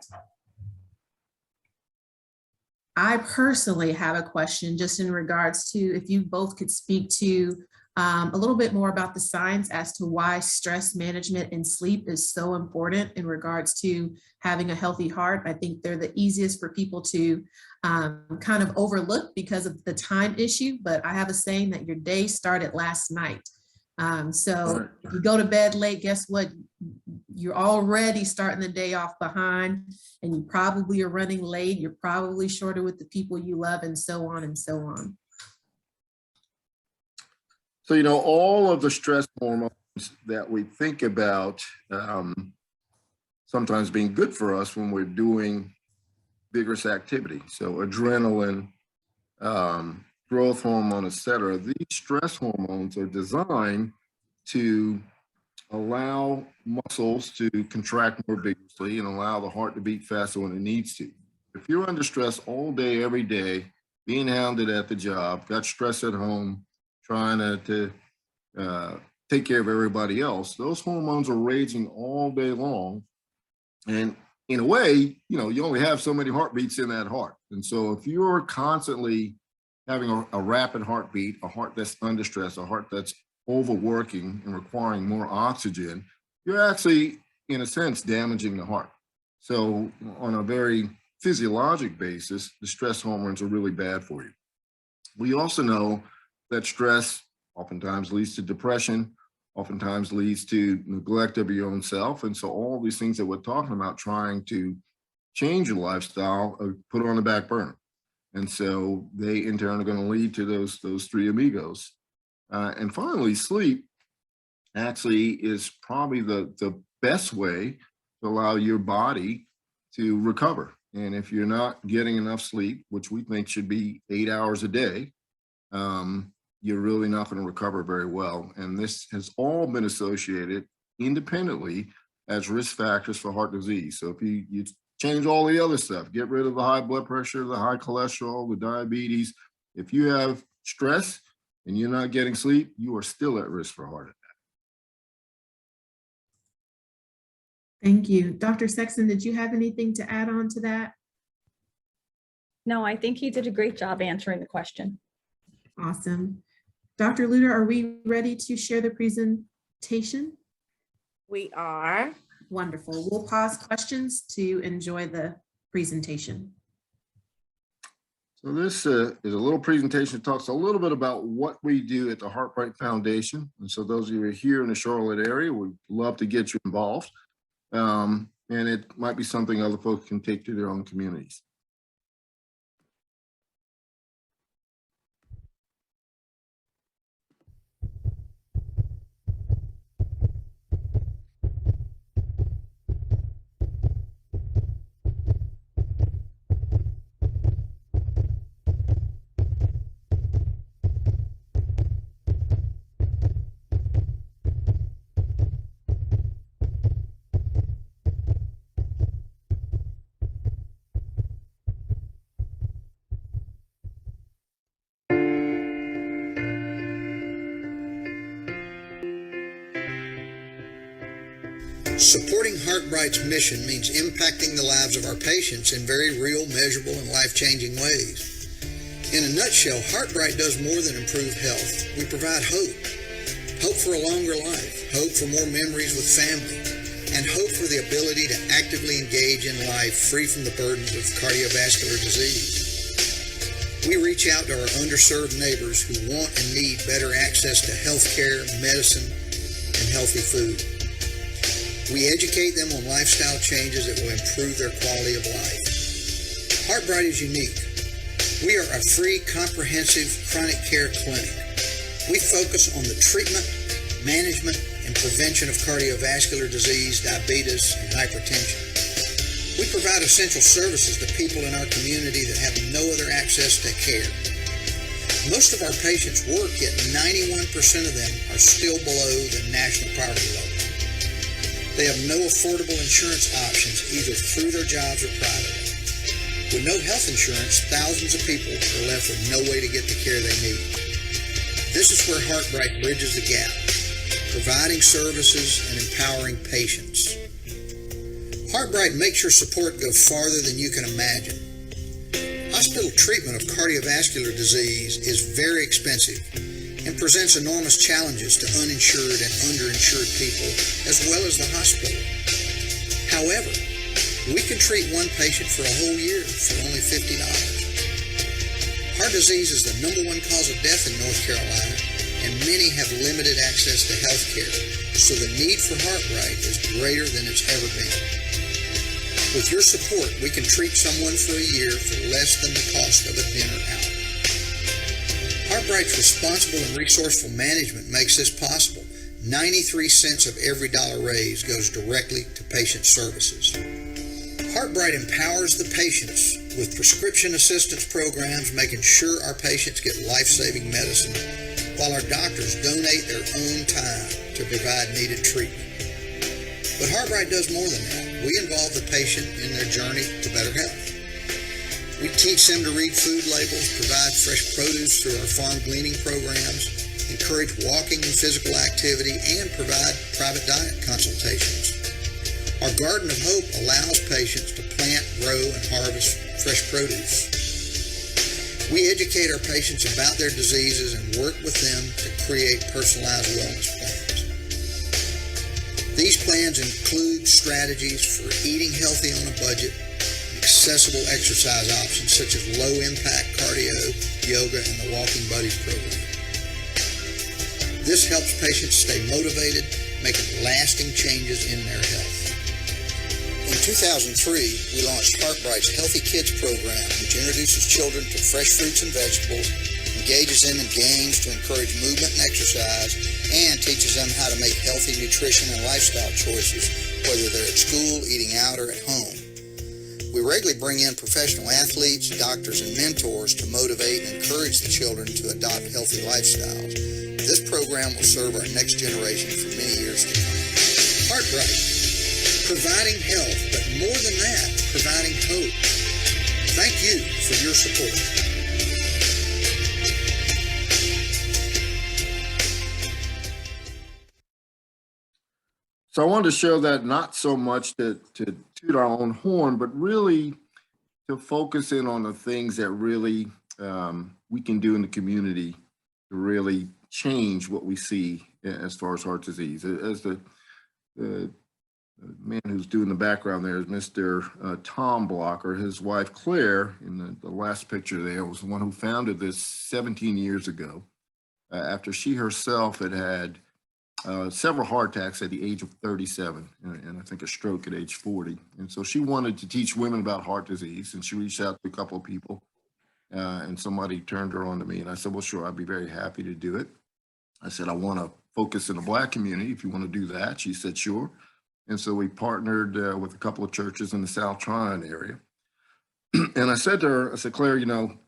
I personally have a question just in regards to if you both could speak to a little bit more about the science as to why stress management and sleep is so important in regards to having a healthy heart. I think they're the easiest for people to kind of overlook because of the time issue, but I have a saying that your day started last night. So if you go to bed late, guess what? You're already starting the day off behind, and you probably are running late. You're probably shorter with the people you love, and so on and so on. So, you know, all of the stress hormones that we think about sometimes being good for us when we're doing vigorous activity. So adrenaline, growth hormone, et cetera. These stress hormones are designed to allow muscles to contract more vigorously and allow the heart to beat faster when it needs to. If you're under stress all day, every day, being hounded at the job, got stress at home, trying to take care of everybody else, those hormones are raging all day long. And in a way, you know, you only have so many heartbeats in that heart. And so if you're constantly having a rapid heartbeat, a heart that's under stress, a heart that's overworking and requiring more oxygen, you're actually, in a sense, damaging the heart. So on a very physiologic basis, the stress hormones are really bad for you. We also know that stress oftentimes leads to depression, oftentimes leads to neglect of your own self. And so all these things that we're talking about trying to change your lifestyle are put on the back burner. And so they in turn are going to lead to those three amigos. And finally, sleep actually is probably the best way to allow your body to recover. And if you're not getting enough sleep, which we think should be 8 hours a day, you're really not going to recover very well. And this has all been associated independently as risk factors for heart disease. So if you change all the other stuff, get rid of the high blood pressure, the high cholesterol, the diabetes, if you have stress and you're not getting sleep, you are still at risk for heart attack. Thank you. Dr. Sexton, did you have anything to add on to that? No, I think he did a great job answering the question. Awesome. Dr. Luter, are we ready to share the presentation? We are. Wonderful. We'll pause questions to enjoy the presentation. So this is a little presentation that talks a little bit about what we do at the HeartBright Foundation. And so those of you who are here in the Charlotte area, we'd love to get you involved. And it might be something other folks can take to their own communities. Supporting HeartBright's mission means impacting the lives of our patients in very real, measurable, and life-changing ways. In a nutshell, HeartBright does more than improve health. We provide hope. Hope for a longer life, hope for more memories with family, and hope for the ability to actively engage in life free from the burdens of cardiovascular disease. We reach out to our underserved neighbors who want and need better access to health care, medicine, and healthy food. We educate them on lifestyle changes that will improve their quality of life. HeartBright is unique. We are a free, comprehensive chronic care clinic. We focus on the treatment, management, and prevention of cardiovascular disease, diabetes, and hypertension. We provide essential services to people in our community that have no other access to care. Most of our patients work, yet 91% of them are still below the national poverty level. They have no affordable insurance options either through their jobs or privately. With no health insurance, thousands of people are left with no way to get the care they need. This is where HeartBright bridges the gap, providing services and empowering patients. HeartBright makes your support go farther than you can imagine. Hospital treatment of cardiovascular disease is very expensive and presents enormous challenges to uninsured and underinsured people, as well as the hospital. However, we can treat one patient for a whole year for only $50. Heart disease is the #1 cause of death in North Carolina, and many have limited access to health care, so the need for HeartBright is greater than it's ever been. With your support, we can treat someone for a year for less than the cost of a dinner out. HeartBright's responsible and resourceful management makes this possible. 93 cents of every dollar raised goes directly to patient services. HeartBright empowers the patients with prescription assistance programs, making sure our patients get life-saving medicine, while our doctors donate their own time to provide needed treatment. But HeartBright does more than that. We involve the patient in their journey to better health. We teach them to read food labels, provide fresh produce through our farm gleaning programs, encourage walking and physical activity, and provide private diet consultations. Our Garden of Hope allows patients to plant, grow, and harvest fresh produce. We educate our patients about their diseases and work with them to create personalized wellness plans. These plans include strategies for eating healthy on a budget, accessible exercise options such as low-impact cardio, yoga, and the Walking Buddies program. This helps patients stay motivated, making lasting changes in their health. In 2003, we launched HeartBright's Healthy Kids program, which introduces children to fresh fruits and vegetables, engages them in games to encourage movement and exercise, and teaches them how to make healthy nutrition and lifestyle choices, whether they're at school, eating out, or at home. We regularly bring in professional athletes, doctors, and mentors to motivate and encourage the children to adopt healthy lifestyles. This program will serve our next generation for many years to come. HeartBright, providing health, but more than that, providing hope. Thank you for your support. So I wanted to show that not so much to toot our own horn, but really to focus in on the things that really we can do in the community to really change what we see as far as heart disease. As the man who's doing the background there is Mr. Tom Blocker. His wife, Claire, in the last picture there, was the one who founded this 17 years ago after she herself had several heart attacks at the age of 37 and I think a stroke at age 40. And so she wanted to teach women about heart disease, and she reached out to a couple of people and somebody turned her on to me, and I said, well, sure, I'd be very happy to do it. I said, I want to focus in the Black community if you want to do that. She said, sure. And so we partnered with a couple of churches in the South Tryon area. And I said to her, I said, Claire, you know,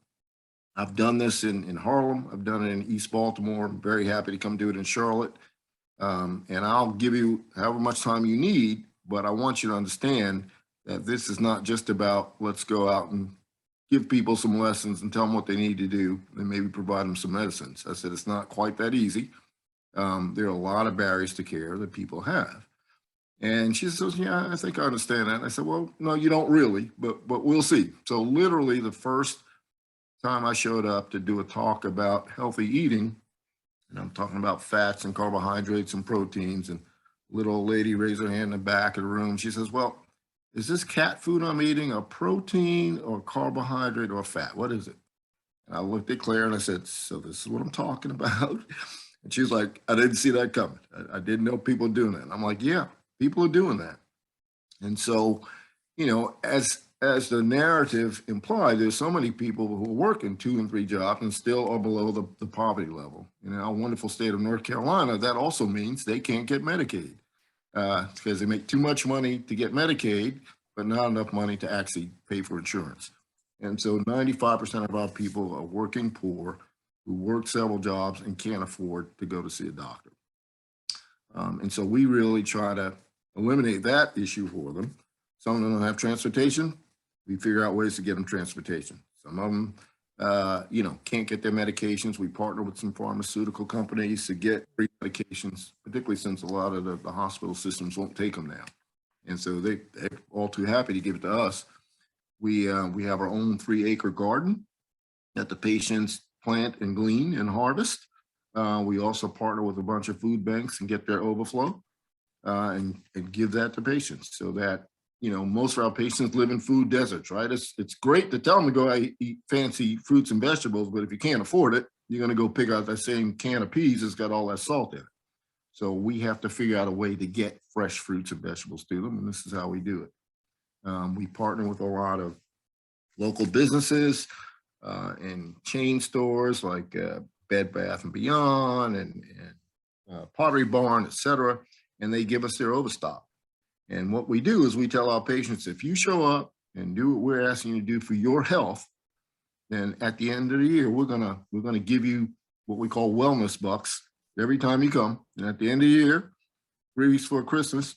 I've done this in Harlem. I've done it in East Baltimore. I'm very happy to come do it in Charlotte. And I'll give you however much time you need, but I want you to understand that this is not just about let's go out and give people some lessons and tell them what they need to do and maybe provide them some medicines. I said, it's not quite that easy. There are a lot of barriers to care that people have. And she says, yeah, I think I understand that. And I said, well, no, you don't really, but we'll see. So literally the first time I showed up to do a talk about healthy eating, and I'm talking about fats and carbohydrates and proteins, and little old lady raised her hand in the back of the room. She says, well, is this cat food I'm eating a protein or carbohydrate or fat? What is it? And I looked at Claire and I said, so this is what I'm talking about. And she was like, I didn't see that coming. I didn't know people doing that. And I'm like, yeah, people are doing that. And so, you know, as the narrative implied, there's so many people who are working 2 and 3 jobs and still are below the poverty level. In our wonderful state of North Carolina, that also means they can't get Medicaid because they make too much money to get Medicaid, but not enough money to actually pay for insurance. And so 95% of our people are working poor who work several jobs and can't afford to go to see a doctor. And so we really try to eliminate that issue for them. Some of them don't have transportation. We figure out ways to get them transportation. Some of them, you know, can't get their medications. We partner with some pharmaceutical companies to get free medications, particularly since a lot of the hospital systems won't take them now. And so they're all too happy to give it to us. We have our own 3-acre garden that the patients plant and glean and harvest. We also partner with a bunch of food banks and get their overflow and give that to patients so that, you know, most of our patients live in food deserts, right? It's great to tell them to go eat fancy fruits and vegetables, but if you can't afford it, you're going to go pick out that same can of peas that's got all that salt in it. So we have to figure out a way to get fresh fruits and vegetables to them, and this is how we do it. We partner with a lot of local businesses and chain stores like Bed Bath & Beyond and Pottery Barn, et cetera, and they give us their overstock. And what we do is we tell our patients, if you show up and do what we're asking you to do for your health, then at the end of the year, we're gonna give you what we call wellness bucks every time you come. And at the end of the year, 3 weeks before Christmas,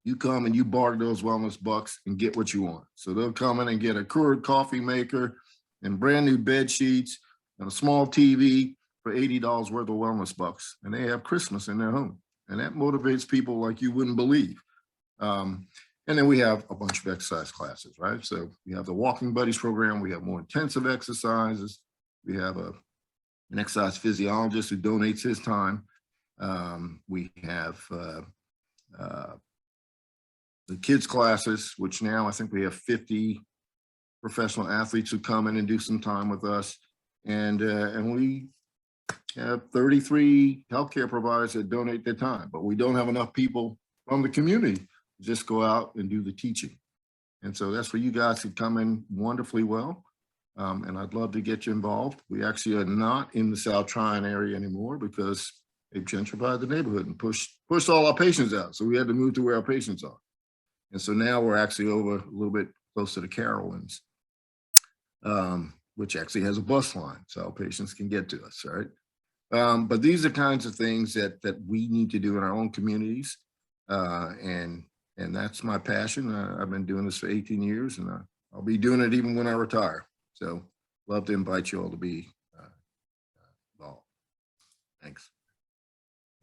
you come and you barter those wellness bucks and get what you want. So they'll come in and get a Keurig coffee maker and brand new bed sheets and a small TV for $80 worth of wellness bucks. And they have Christmas in their home. And that motivates people like you wouldn't believe. And then we have a bunch of exercise classes, right? So we have the Walking Buddies program. We have more intensive exercises. We have an exercise physiologist who donates his time. We have the kids classes, which now I think we have 50 professional athletes who come in and do some time with us. And we have 33 healthcare providers that donate their time, but we don't have enough people from the community to just go out and do the teaching. And so that's where you guys could come in wonderfully well. And I'd love to get you involved. We actually are not in the South Tryon area anymore because they've gentrified the neighborhood and pushed all our patients out. So we had to move to where our patients are. And so now we're actually over a little bit close to the Carowinds, which actually has a bus line so our patients can get to us, right? But these are kinds of things that we need to do in our own communities. And that's my passion. I've been doing this for 18 years and I'll be doing it even when I retire. So love to invite you all to be involved. Thanks.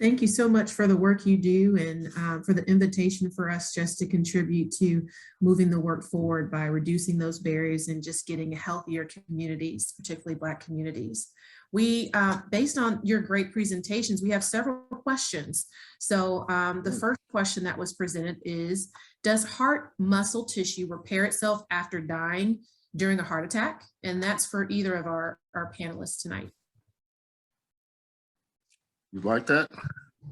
Thank you so much for the work you do and for the invitation for us just to contribute to moving the work forward by reducing those barriers and just getting healthier communities, particularly Black communities. We, based on your great presentations, we have several questions. So the first question that was presented is, does heart muscle tissue repair itself after dying during a heart attack? And that's for either of our panelists tonight. You like that?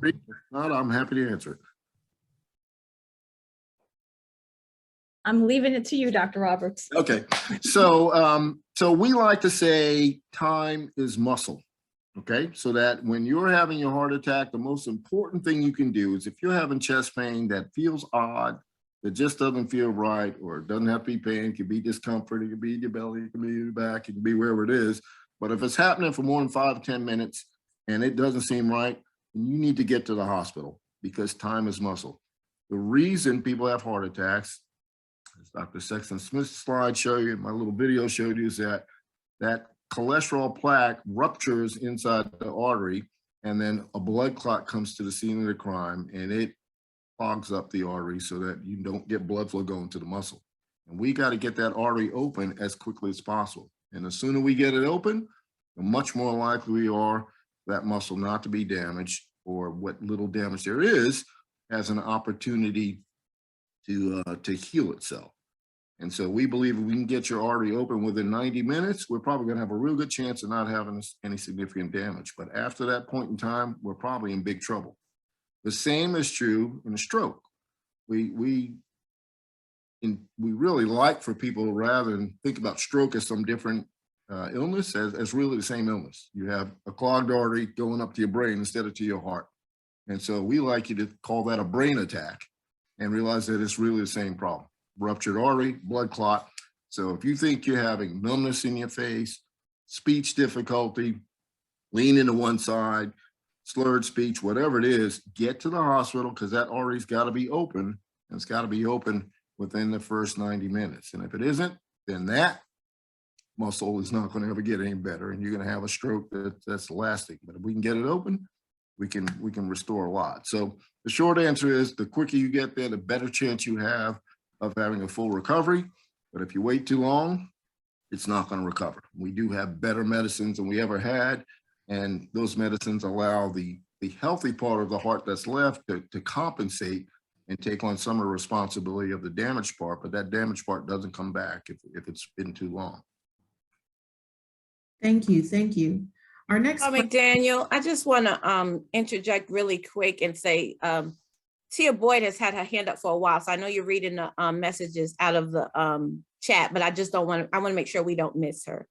If not, I'm happy to answer it. I'm leaving it to you, Dr. Roberts. Okay, so so we like to say time is muscle. Okay, so that when you're having your heart attack, the most important thing you can do is if you're having chest pain that feels odd, that just doesn't feel right, or it doesn't have to be pain, it could be discomfort, it could be in your belly, it could be in your back, it could be wherever it is. But if it's happening for more than 5 to 10 minutes and it doesn't seem right, then you need to get to the hospital because time is muscle. The reason people have heart attacks, as Dr. Sexton-Smith's slide showed you, my little video showed you, is that cholesterol plaque ruptures inside the artery, and then a blood clot comes to the scene of the crime, and it clogs up the artery so that you don't get blood flow going to the muscle. And we got to get that artery open as quickly as possible. And the sooner we get it open, the much more likely we are that muscle not to be damaged, or what little damage there is has an opportunity to heal itself. And so we believe if we can get your artery open within 90 minutes, we're probably going to have a real good chance of not having any significant damage. But after that point in time, we're probably in big trouble. The same is true in a stroke. We really like for people, rather than think about stroke as some different illness, as really the same illness. You have a clogged artery going up to your brain instead of to your heart. And so we like you to call that a brain attack and realize that it's really the same problem. Ruptured artery, blood clot. So if you think you're having numbness in your face, speech difficulty, leaning to one side, slurred speech, whatever it is, get to the hospital because that artery's got to be open, and it's got to be open within the first 90 minutes. And if it isn't, then that muscle is not going to ever get any better, and you're going to have a stroke that's lasting. But if we can get it open, we can restore a lot. So the short answer is the quicker you get there, the better chance you have of having a full recovery. But if you wait too long, it's not going to recover. We do have better medicines than we ever had, and those medicines allow the healthy part of the heart that's left to compensate and take on some of the responsibility of the damaged part, but that damaged part doesn't come back if it's been too long. Thank you, thank you. Our next McDaniel, I just want to interject really quick and say, Tia Boyd has had her hand up for a while, so I know you're reading the messages out of the chat, but I just don't want to, I want to make sure we don't miss her.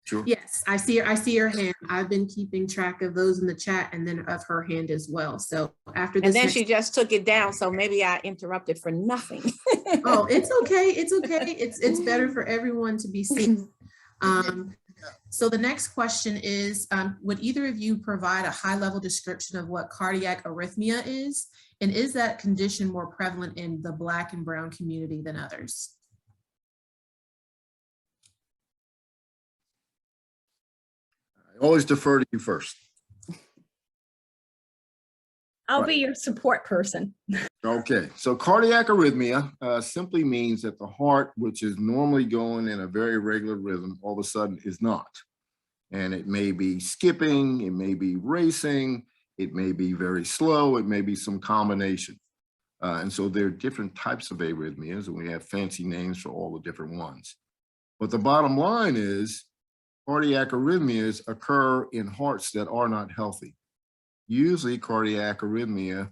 Sure. Yes, I see her hand. I've been keeping track of those in the chat and then of her hand as well. So after this, and then she just took it down, so maybe I interrupted for nothing. Oh, it's okay. It's okay. It's better for everyone to be seen. So the next question is, would either of you provide a high-level description of what cardiac arrhythmia is? And is that condition more prevalent in the Black and Brown community than others? I always defer to you first. I'll be your support person. Okay, so cardiac arrhythmia simply means that the heart, which is normally going in a very regular rhythm, all of a sudden is not. And it may be skipping, it may be racing, it may be very slow, it may be some combination. And so there are different types of arrhythmias, and we have fancy names for all the different ones. But the bottom line is cardiac arrhythmias occur in hearts that are not healthy. Usually cardiac arrhythmia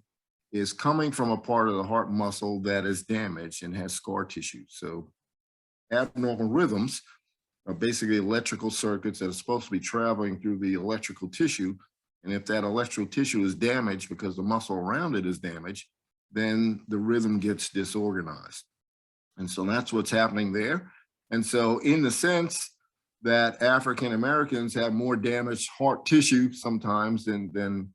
is coming from a part of the heart muscle that is damaged and has scar tissue. So abnormal rhythms are basically electrical circuits that are supposed to be traveling through the electrical tissue. And if that electrical tissue is damaged because the muscle around it is damaged, then the rhythm gets disorganized. And so that's what's happening there. And so in the sense that African Americans have more damaged heart tissue sometimes than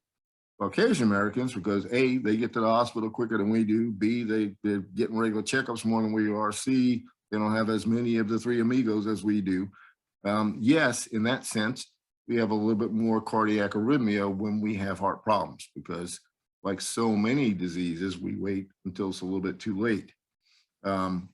Caucasian Americans, because A, they get to the hospital quicker than we do. B, they're getting regular checkups more than we are. C, they don't have as many of the three amigos as we do. Yes, in that sense, we have a little bit more cardiac arrhythmia when we have heart problems, because like so many diseases, we wait until it's a little bit too late. And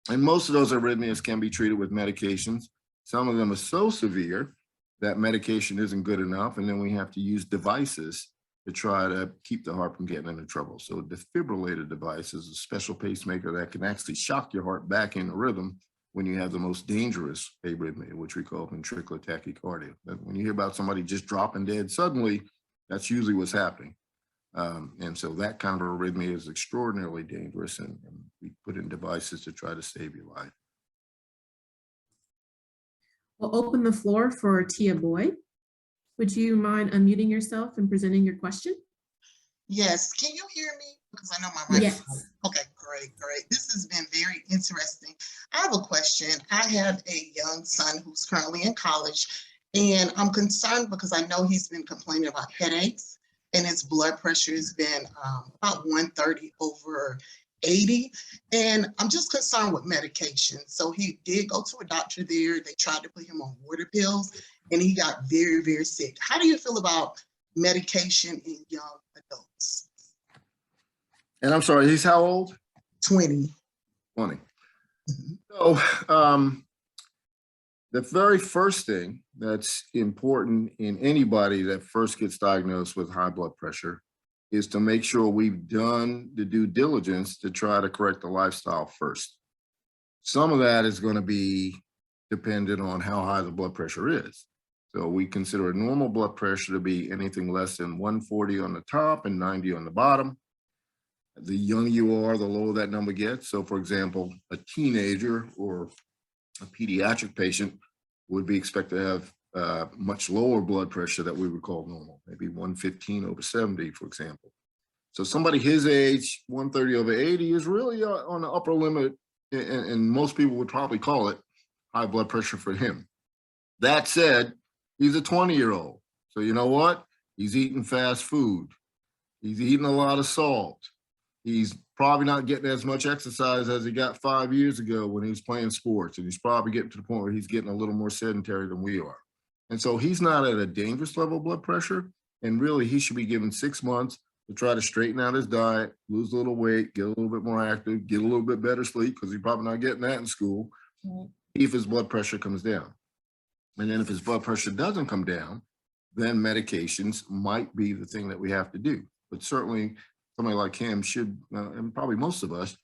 most of those arrhythmias can be treated with medications. Some of them are so severe that medication isn't good enough, and then we have to use devices to try to keep the heart from getting into trouble. So a defibrillator device is a special pacemaker that can actually shock your heart back into rhythm when you have the most dangerous arrhythmia, which we call ventricular tachycardia. But when you hear about somebody just dropping dead suddenly, that's usually what's happening. And so that kind of arrhythmia is extraordinarily dangerous, and we put in devices to try to save your life. We'll open the floor for Tia Boyd. Would you mind unmuting yourself and presenting your question? Yes, can you hear me? Because I know my mic. Yes. Okay, great. This has been very interesting. I have a question. I have a young son who's currently in college, and I'm concerned because I know he's been complaining about headaches, and his blood pressure has been about 130/80. And I'm just concerned with medication. So he did go to a doctor there. They tried to put him on water pills, and he got very, very sick. How do you feel about medication in young adults? And I'm sorry, he's how old? 20. 20. So the very first thing that's important in anybody that first gets diagnosed with high blood pressure is to make sure we've done the due diligence to try to correct the lifestyle first. Some of that is going to be dependent on how high the blood pressure is. So we consider a normal blood pressure to be anything less than 140 on the top and 90 on the bottom. The younger you are, the lower that number gets. So for example, a teenager or a pediatric patient would be expected to have much lower blood pressure that we would call normal, maybe 115/70, for example. So somebody his age, 130/80 is really on the upper limit, and most people would probably call it high blood pressure for him. That said, he's a 20-year-old. So you know what? He's eating fast food. He's eating a lot of salt. He's probably not getting as much exercise as he got 5 years ago when he was playing sports. And he's probably getting to the point where he's getting a little more sedentary than we are. And so he's not at a dangerous level of blood pressure. And really, he should be given 6 months to try to straighten out his diet, lose a little weight, get a little bit more active, get a little bit better sleep, because he's probably not getting that in school, if his blood pressure comes down. And then if his blood pressure doesn't come down, then medications might be the thing that we have to do. But certainly, somebody like him should, and probably most of us,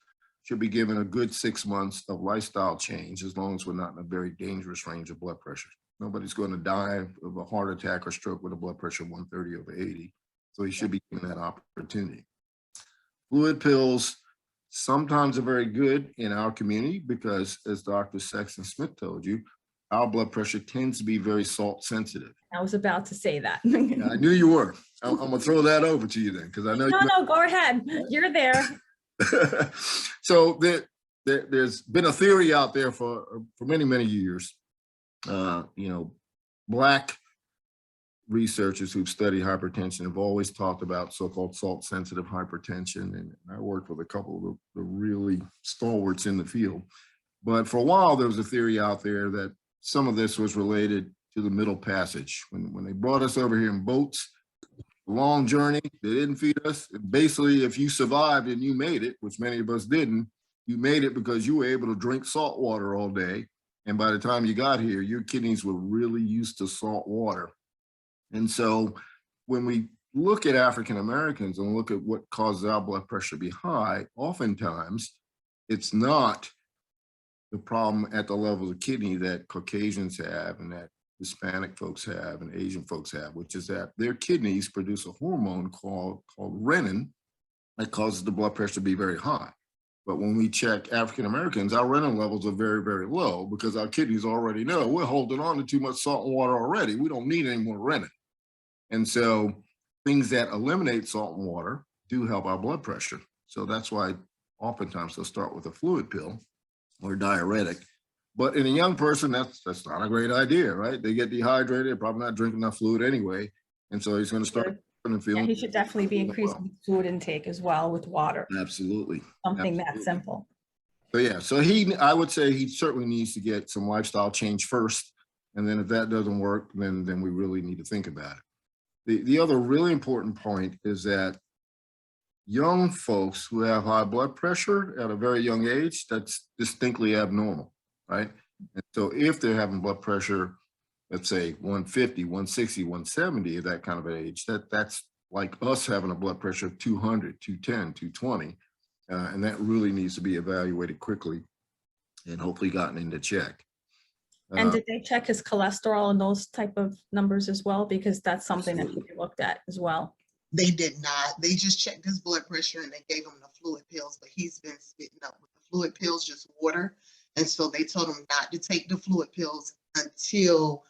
should be given a good 6 months of lifestyle change, as long as we're not in a very dangerous range of blood pressure. Nobody's going to die of a heart attack or stroke with a blood pressure of 130/80. So he should be given that opportunity. Fluid pills sometimes are very good in our community because, as Dr. Sexton-Smith told you, our blood pressure tends to be very salt sensitive. I was about to say that. I knew you were. I'm gonna throw that over to you then, because I know. No, go ahead. You're there. So there's been a theory out there for many, many years. Black researchers who've studied hypertension have always talked about so-called salt-sensitive hypertension, and I worked with a couple of the really stalwarts in the field. But for a while, there was a theory out there that some of this was related to the Middle Passage. When they brought us over here in boats, a long journey, they didn't feed us. And basically, if you survived and you made it, which many of us didn't, you made it because you were able to drink salt water all day. And by the time you got here, your kidneys were really used to salt water. And so when we look at African Americans and look at what causes our blood pressure to be high, oftentimes it's not the problem at the level of the kidney that Caucasians have and that Hispanic folks have and Asian folks have, which is that their kidneys produce a hormone called renin that causes the blood pressure to be very high. But when we check African Americans, our renin levels are very, very low because our kidneys already know we're holding on to too much salt and water already. We don't need any more renin. And so things that eliminate salt and water do help our blood pressure. So that's why oftentimes they'll start with a fluid pill or diuretic. But in a young person, that's not a great idea, right? They get dehydrated, they're probably not drinking enough fluid anyway. And so he's going to start feeling. Yeah, he should definitely be increasing fluid intake as well with water. Absolutely. Something that simple. So yeah, so I would say he certainly needs to get some lifestyle change first. And then if that doesn't work, then we really need to think about it. The other really important point is that young folks who have high blood pressure at a very young age, that's distinctly abnormal, right? And so if they're having blood pressure, let's say 150, 160, 170 at that kind of age, that's like us having a blood pressure of 200, 210, 220. And that really needs to be evaluated quickly and hopefully gotten into check. And did they check his cholesterol and those type of numbers as well? Because that's something that should be looked at as well. They did not. They just checked his blood pressure and they gave him the fluid pills, but he's been spitting up with the fluid pills, just water. And so they told him not to take the fluid pills until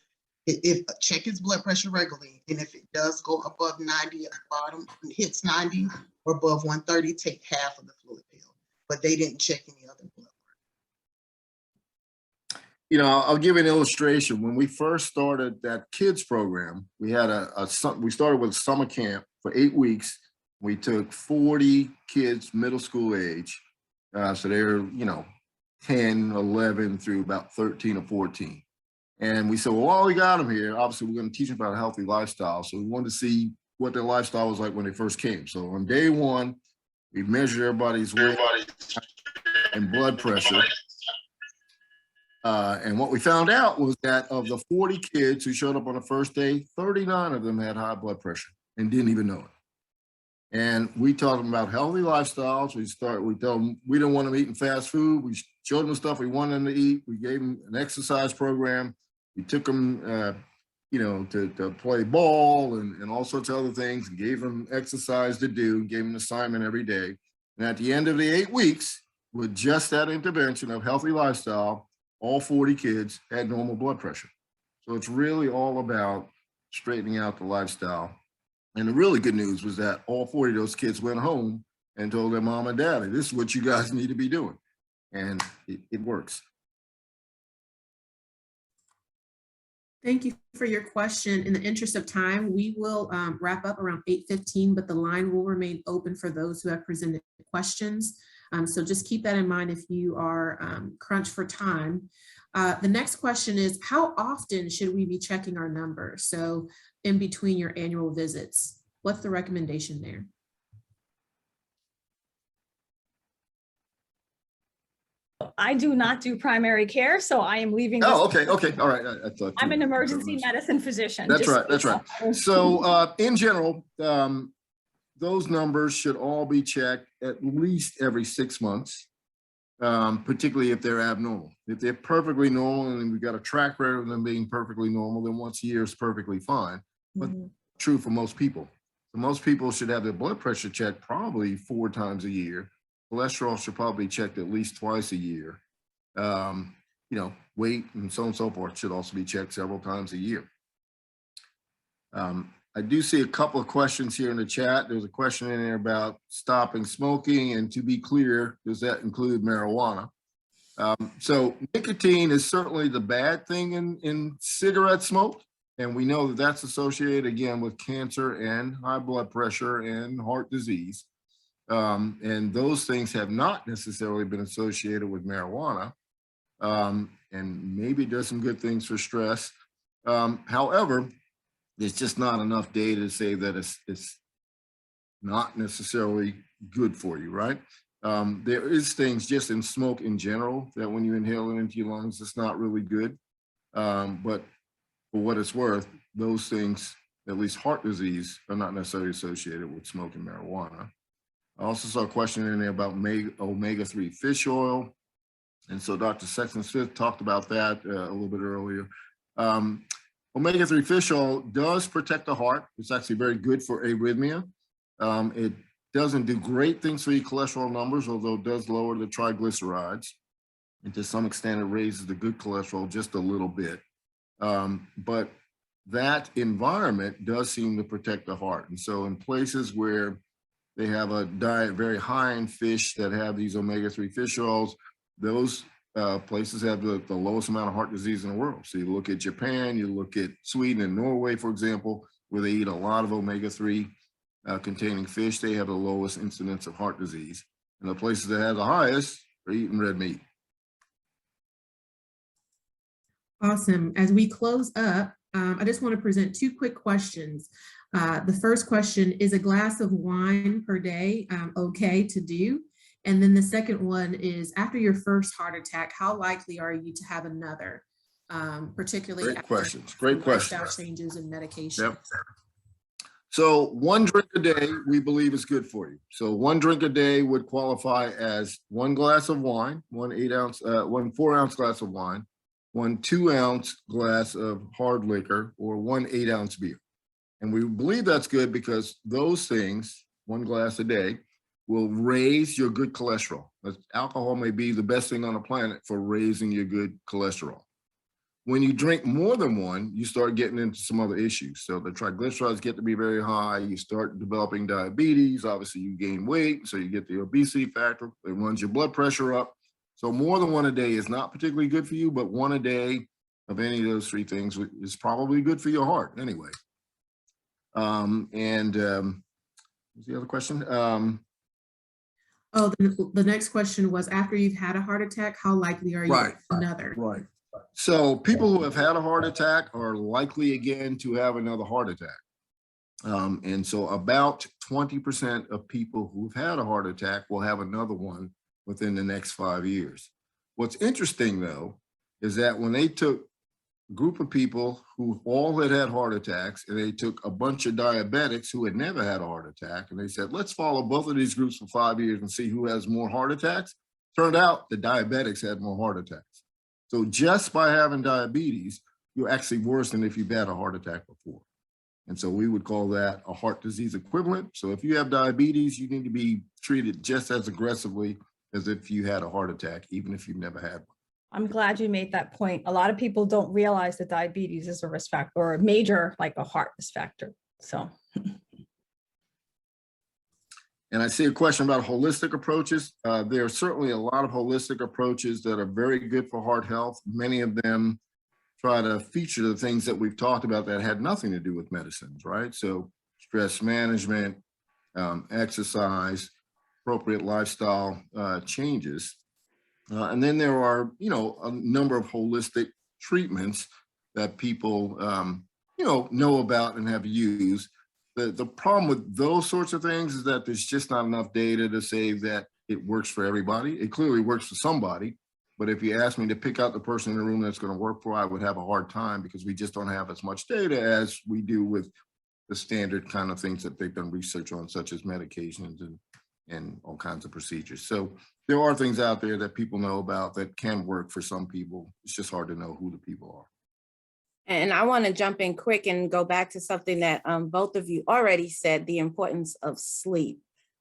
check his blood pressure regularly. And if it does go above 90 at the bottom, hits 90 or above 130, take half of the fluid pill. But they didn't check any other blood. You know, I'll give you an illustration. When we first started that kids program, we had we started with summer camp for 8 weeks. We took 40 kids, middle school age. So they're, 10, 11 through about 13 or 14. And we said, well, while we got them here, obviously we're going to teach them about a healthy lifestyle. So we wanted to see what their lifestyle was like when they first came. So on day one, we measured everybody's weight and blood pressure. And what we found out was that of the 40 kids who showed up on the first day, 39 of them had high blood pressure and didn't even know it. And we taught them about healthy lifestyles. We told them we didn't want them eating fast food. We showed them stuff we wanted them to eat. We gave them an exercise program. We took them, to play ball and all sorts of other things, and gave them exercise to do, gave them an assignment every day. And at the end of the 8 weeks, with just that intervention of healthy lifestyle, all 40 kids had normal blood pressure. So it's really all about straightening out the lifestyle. And the really good news was that all 40 of those kids went home and told their mom and daddy, this is what you guys need to be doing. And it works. Thank you for your question. In the interest of time, we will wrap up around 8:15, but the line will remain open for those who have presented questions. So just keep that in mind if you are crunched for time. The next question is, how often should we be checking our numbers? So in between your annual visits, what's the recommendation there? I do not do primary care, so I am leaving. Oh, okay, all right. I thought I'm an emergency medicine physician. That's right. So in general, those numbers should all be checked at least every 6 months, particularly if they're abnormal. If they're perfectly normal and we've got a track record of them being perfectly normal, then once a year is perfectly fine. But true for most people. So most people should have their blood pressure checked probably 4 times a year. Cholesterol should probably be checked at least twice a year. Weight and so on and so forth should also be checked several times a year. I do see a couple of questions here in the chat. There's a question in there about stopping smoking, and to be clear, does that include marijuana? So nicotine is certainly the bad thing in cigarette smoke, and we know that that's associated again with cancer and high blood pressure and heart disease. And those things have not necessarily been associated with marijuana, and maybe it does some good things for stress. However, there's just not enough data to say that it's not necessarily good for you, right? There is things just in smoke in general that when you inhale it into your lungs, it's not really good. But for what it's worth, those things, at least heart disease, are not necessarily associated with smoking marijuana. I also saw a question in there about omega-3 fish oil. And so Dr. Sexton-Smith talked about that a little bit earlier. Omega-3 fish oil does protect the heart. It's actually very good for arrhythmia. It doesn't do great things for your cholesterol numbers, although it does lower the triglycerides. And to some extent, it raises the good cholesterol just a little bit. But that environment does seem to protect the heart. And so in places where they have a diet very high in fish that have these omega-3 fish oils, those places have the lowest amount of heart disease in the world. So you look at Japan, you look at Sweden and Norway, for example, where they eat a lot of omega-3 containing fish, they have the lowest incidence of heart disease. And the places that have the highest are eating red meat. Awesome. As we close up, I just want to present two quick questions. The first question, is a glass of wine per day okay to do? And then the second one is, after your first heart attack, how likely are you to have another? Particularly Great after questions. Great lifestyle questions. changes and medication. Yep. So 1 drink a day, we believe is good for you. So 1 drink a day would qualify as 1 glass of wine, 1 4-ounce glass of wine, 1 2-ounce glass of hard liquor, or 1 8-ounce beer. And we believe that's good because those things, 1 glass a day, will raise your good cholesterol. Alcohol may be the best thing on the planet for raising your good cholesterol. When you drink more than 1, you start getting into some other issues. So the triglycerides get to be very high. You start developing diabetes. Obviously, you gain weight, so you get the obesity factor. It runs your blood pressure up. So more than 1 a day is not particularly good for you, but 1 a day of any of those 3 things is probably good for your heart anyway. What's the other question? The next question was, after you've had a heart attack, how likely are you to have another? Right. So people who have had a heart attack are likely again to have another heart attack. And so about 20% of people who've had a heart attack will have another one within the next 5 years. What's interesting though, is that when they took a group of people who all had heart attacks, and they took a bunch of diabetics who had never had a heart attack, and they said, let's follow both of these groups for 5 years and see who has more heart attacks. Turned out the diabetics had more heart attacks. So just by having diabetes, you're actually worse than if you've had a heart attack before. And so we would call that a heart disease equivalent. So if you have diabetes, you need to be treated just as aggressively as if you had a heart attack, even if you've never had one. I'm glad you made that point. A lot of people don't realize that diabetes is a risk factor, or a major, like a heart risk factor. So. And I see a question about holistic approaches. There are certainly a lot of holistic approaches that are very good for heart health. Many of them try to feature the things that we've talked about that had nothing to do with medicines, right? So stress management, exercise, appropriate lifestyle changes. And then there are, a number of holistic treatments that people, know about and have used. The problem with those sorts of things is that there's just not enough data to say that it works for everybody. It clearly works for somebody, but if you ask me to pick out the person in the room that's going to work for, I would have a hard time because we just don't have as much data as we do with the standard kind of things that they've done research on, such as medications and all kinds of procedures. So there are things out there that people know about that can work for some people. It's just hard to know who the people are. And I want to jump in quick and go back to something that both of you already said, the importance of sleep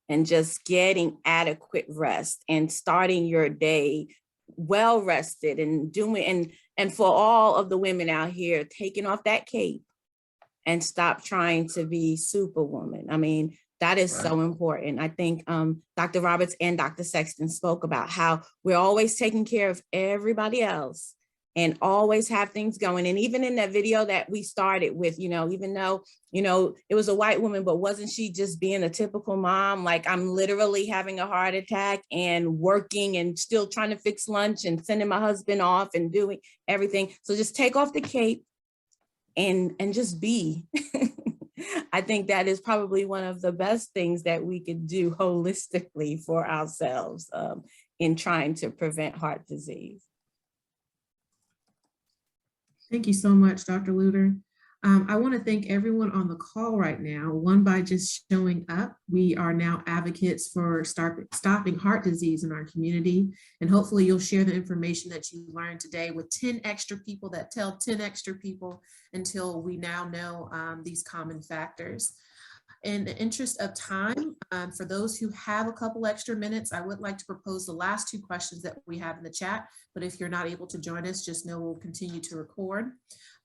and just getting adequate rest and starting your day well rested and doing, and for all of the women out here, taking off that cape and stop trying to be superwoman. I mean, that is so important. I think Dr. Roberts and Dr. Sexton spoke about how we're always taking care of everybody else and always have things going. And even in that video that we started with, even though, it was a white woman, but wasn't she just being a typical mom? Like, I'm literally having a heart attack and working and still trying to fix lunch and sending my husband off and doing everything. So just take off the cape and just be. I think that is probably one of the best things that we could do holistically for ourselves in trying to prevent heart disease. Thank you so much, Dr. Luter. I want to thank everyone on the call right now. One, by just showing up. We are now advocates for stopping heart disease in our community. And hopefully you'll share the information that you learned today with 10 extra people that tell 10 extra people until we now know these common factors. In the interest of time, for those who have a couple extra minutes, I would like to propose the last 2 questions that we have in the chat, but if you're not able to join us, just know we'll continue to record.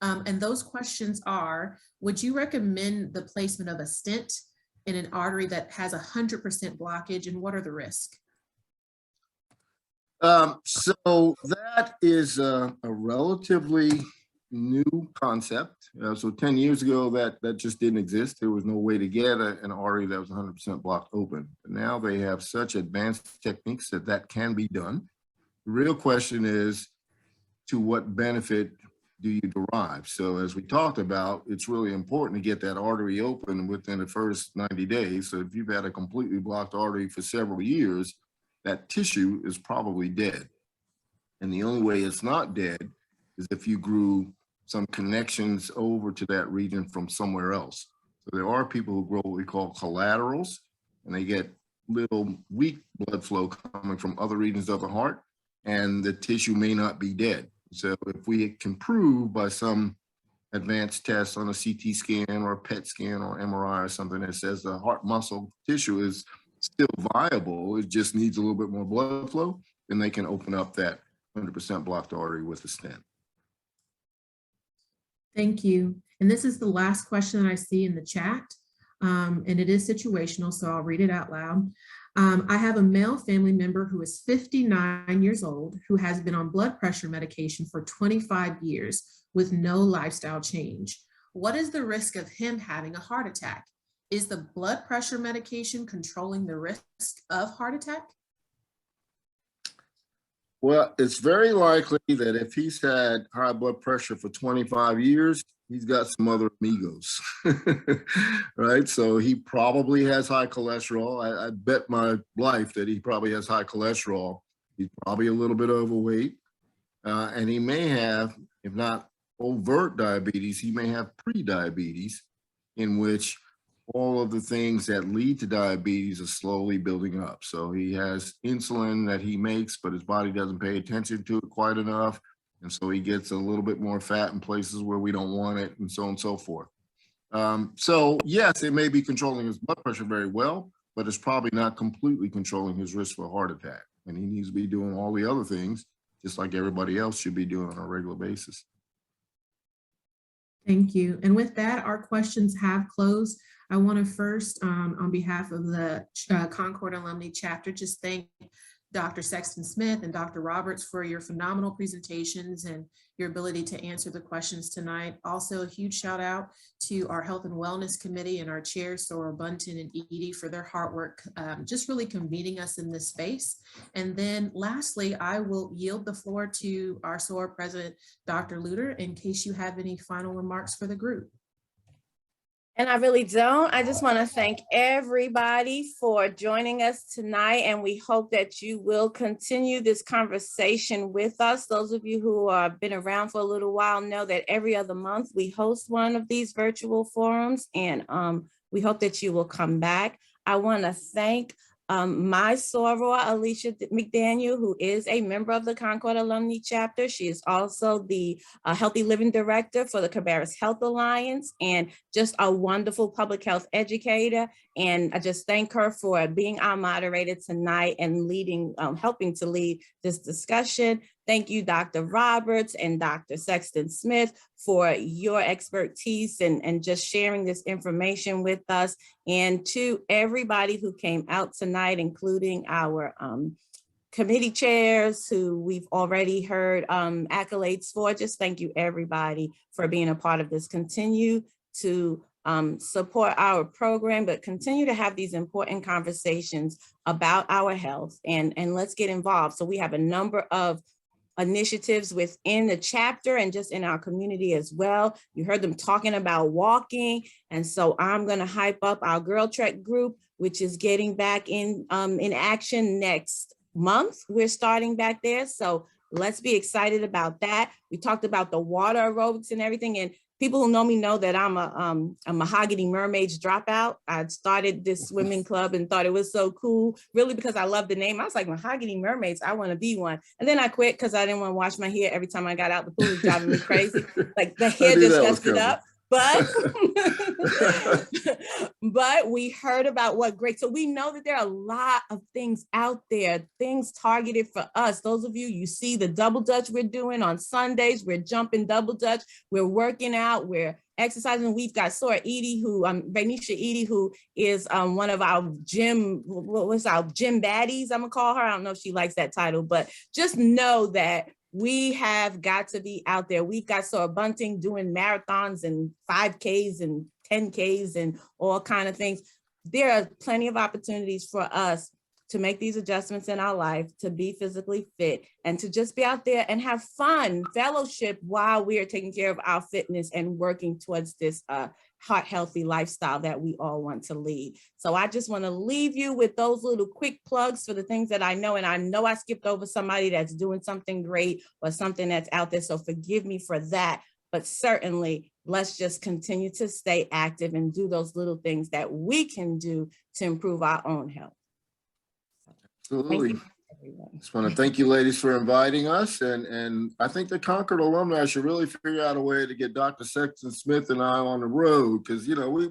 And those questions are, would you recommend the placement of a stent in an artery that has 100% blockage, and what are the risks? So that is a relatively new concept. So 10 years ago, that just didn't exist. There was no way to get an artery that was 100% blocked open. But now they have such advanced techniques that can be done. The real question is, to what benefit do you derive? So as we talked about, it's really important to get that artery open within the first 90 days. So if you've had a completely blocked artery for several years, that tissue is probably dead. And the only way it's not dead is if you grew some connections over to that region from somewhere else. So there are people who grow what we call collaterals, and they get little weak blood flow coming from other regions of the heart, and the tissue may not be dead. So if we can prove by some advanced test on a CT scan or a PET scan or MRI or something that says the heart muscle tissue is still viable, it just needs a little bit more blood flow, then they can open up that 100% blocked artery with a stent. Thank you. And this is the last question that I see in the chat. And it is situational, so I'll read it out loud. I have a male family member who is 59 years old, who has been on blood pressure medication for 25 years with no lifestyle change. What is the risk of him having a heart attack? Is the blood pressure medication controlling the risk of heart attack? Well, it's very likely that if he's had high blood pressure for 25 years, he's got some other amigos, right? So he probably has high cholesterol. I bet my life that he probably has high cholesterol. He's probably a little bit overweight. And he may have, if not overt diabetes, he may have pre-diabetes, in which all of the things that lead to diabetes are slowly building up. So he has insulin that he makes, but his body doesn't pay attention to it quite enough. And so he gets a little bit more fat in places where we don't want it, and so on and so forth. So yes, it may be controlling his blood pressure very well, but it's probably not completely controlling his risk for a heart attack. And he needs to be doing all the other things, just like everybody else should be doing on a regular basis. Thank you. And with that, our questions have closed. I want to first, on behalf of the Concord Alumni chapter, just thank Dr. Sexton-Smith and Dr. Roberts for your phenomenal presentations and your ability to answer the questions tonight. Also, a huge shout out to our Health and Wellness Committee and our chairs, Sora Bunton and Edie, for their hard work, just really convening us in this space. And then lastly, I will yield the floor to our SOAR President, Dr. Luter, in case you have any final remarks for the group. And I really don't. I just want to thank everybody for joining us tonight, and we hope that you will continue this conversation with us. Those of you who have been around for a little while know that every other month we host one of these virtual forums, and we hope that you will come back. I want to thank my soror, Alicia McDaniel, who is a member of the Concord Alumni chapter. She is also the Healthy Living Director for the 𝒂𝒓𝒚 Health Alliance, and just a wonderful public health educator. And I just thank her for being our moderator tonight and leading, helping to lead this discussion. Thank you, Dr. Roberts and Dr. Sexton-Smith, for your expertise and just sharing this information with us. And to everybody who came out tonight, including our committee chairs who we've already heard accolades for. Just thank you, everybody, for being a part of this. Continue to support our program, but continue to have these important conversations about our health, and let's get involved. So we have a number of initiatives within the chapter and just in our community as well. You heard them talking about walking, and so I'm going to hype up our Girl Trek group, which is getting back in action next month. We're starting back there, so let's be excited about that. We talked about the water aerobics and everything, and people who know me know that I'm a Mahogany Mermaids dropout. I started this swimming club and thought it was so cool, really because I love the name. I was like, Mahogany Mermaids, I want to be one. And then I quit because I didn't want to wash my hair every time I got out. The pool was driving me crazy. Like the hair just messed it up. But we heard about what great. So we know that there are a lot of things out there, things targeted for us. Those of you, you see the double dutch we're doing on Sundays. We're jumping double dutch. We're working out. We're exercising. We've got Sora Edie, Regina Edie, who is one of our gym, what's our gym baddies, I'm gonna call her. I don't know if she likes that title, but just know that we have got to be out there. We've got Sora Bunting doing marathons and 5Ks and 10Ks and all kind of things. There are plenty of opportunities for us to make these adjustments in our life, to be physically fit, and to just be out there and have fun, fellowship while we are taking care of our fitness and working towards this heart healthy lifestyle that we all want to lead. So I just want to leave you with those little quick plugs for the things that I know. And I know I skipped over somebody that's doing something great or something that's out there. So forgive me for that. But certainly let's just continue to stay active and do those little things that we can do to improve our own health. Absolutely. Thank you, everyone. Just want to thank you ladies for inviting us. And I think the Concord alumni should really figure out a way to get Dr. Sexton-Smith and I on the road, because, you know, we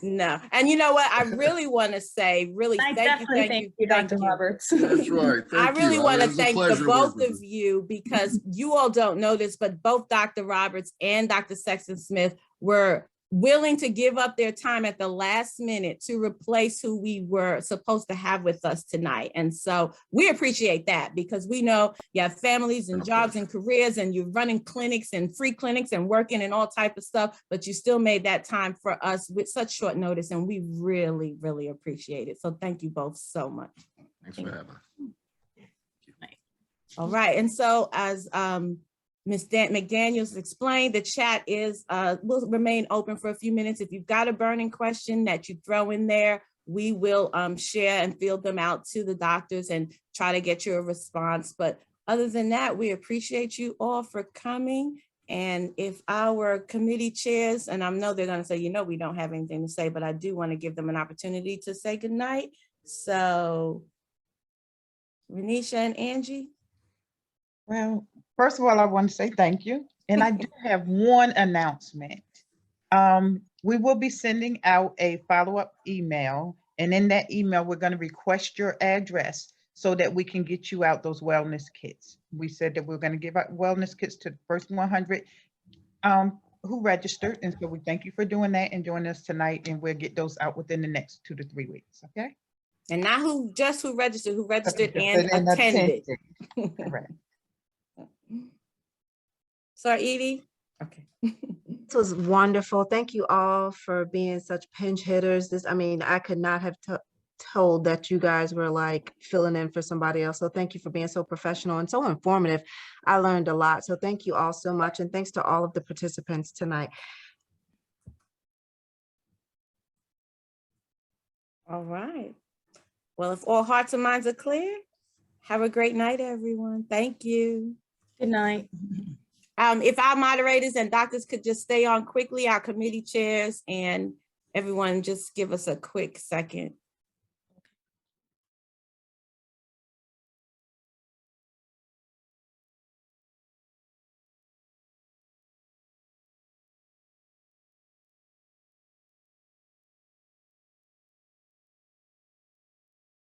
No. And you know what? I really want to say, really, I thank definitely you, Dr. Roberts. That's right. I really want to It was a thank the pleasure to work both with of you. you, because you all don't know this, but both Dr. Roberts and Dr. Sexton-Smith were willing to give up their time at the last minute to replace who we were supposed to have with us tonight. And so we appreciate that, because we know you have families and jobs and careers, and you're running clinics and free clinics and working and all type of stuff, but you still made that time for us with such short notice. And we really, really appreciate it. So thank you both so much. Thanks for having us. All right. And so as Ms. McDaniels explained, the chat will remain open for a few minutes. If you've got a burning question that you throw in there, we will share and field them out to the doctors and try to get you a response. But other than that, we appreciate you all for coming. And if our committee chairs, and I know they're going to say, you know, we don't have anything to say, but I do want to give them an opportunity to say goodnight. So Renisha and Angie. Well, first of all, I want to say thank you. And I do have one announcement. We will be sending out a follow-up email. And in that email, we're going to request your address so that we can get you out those wellness kits. We said that we're going to give out wellness kits to the first 100 who registered. And so we thank you for doing that and joining us tonight. And we'll get those out within the next 2 to 3 weeks. Okay. And not who registered and attended. Correct. Sorry, Edie. Okay. This was wonderful. Thank you all for being such pinch hitters. I could not have told that you guys were like filling in for somebody else. So thank you for being so professional and so informative. I learned a lot. So thank you all so much. And thanks to all of the participants tonight. All right. Well, if all hearts and minds are clear, have a great night, everyone. Thank you. Good night. If our moderators and doctors could just stay on quickly, our committee chairs and everyone, just give us a quick second.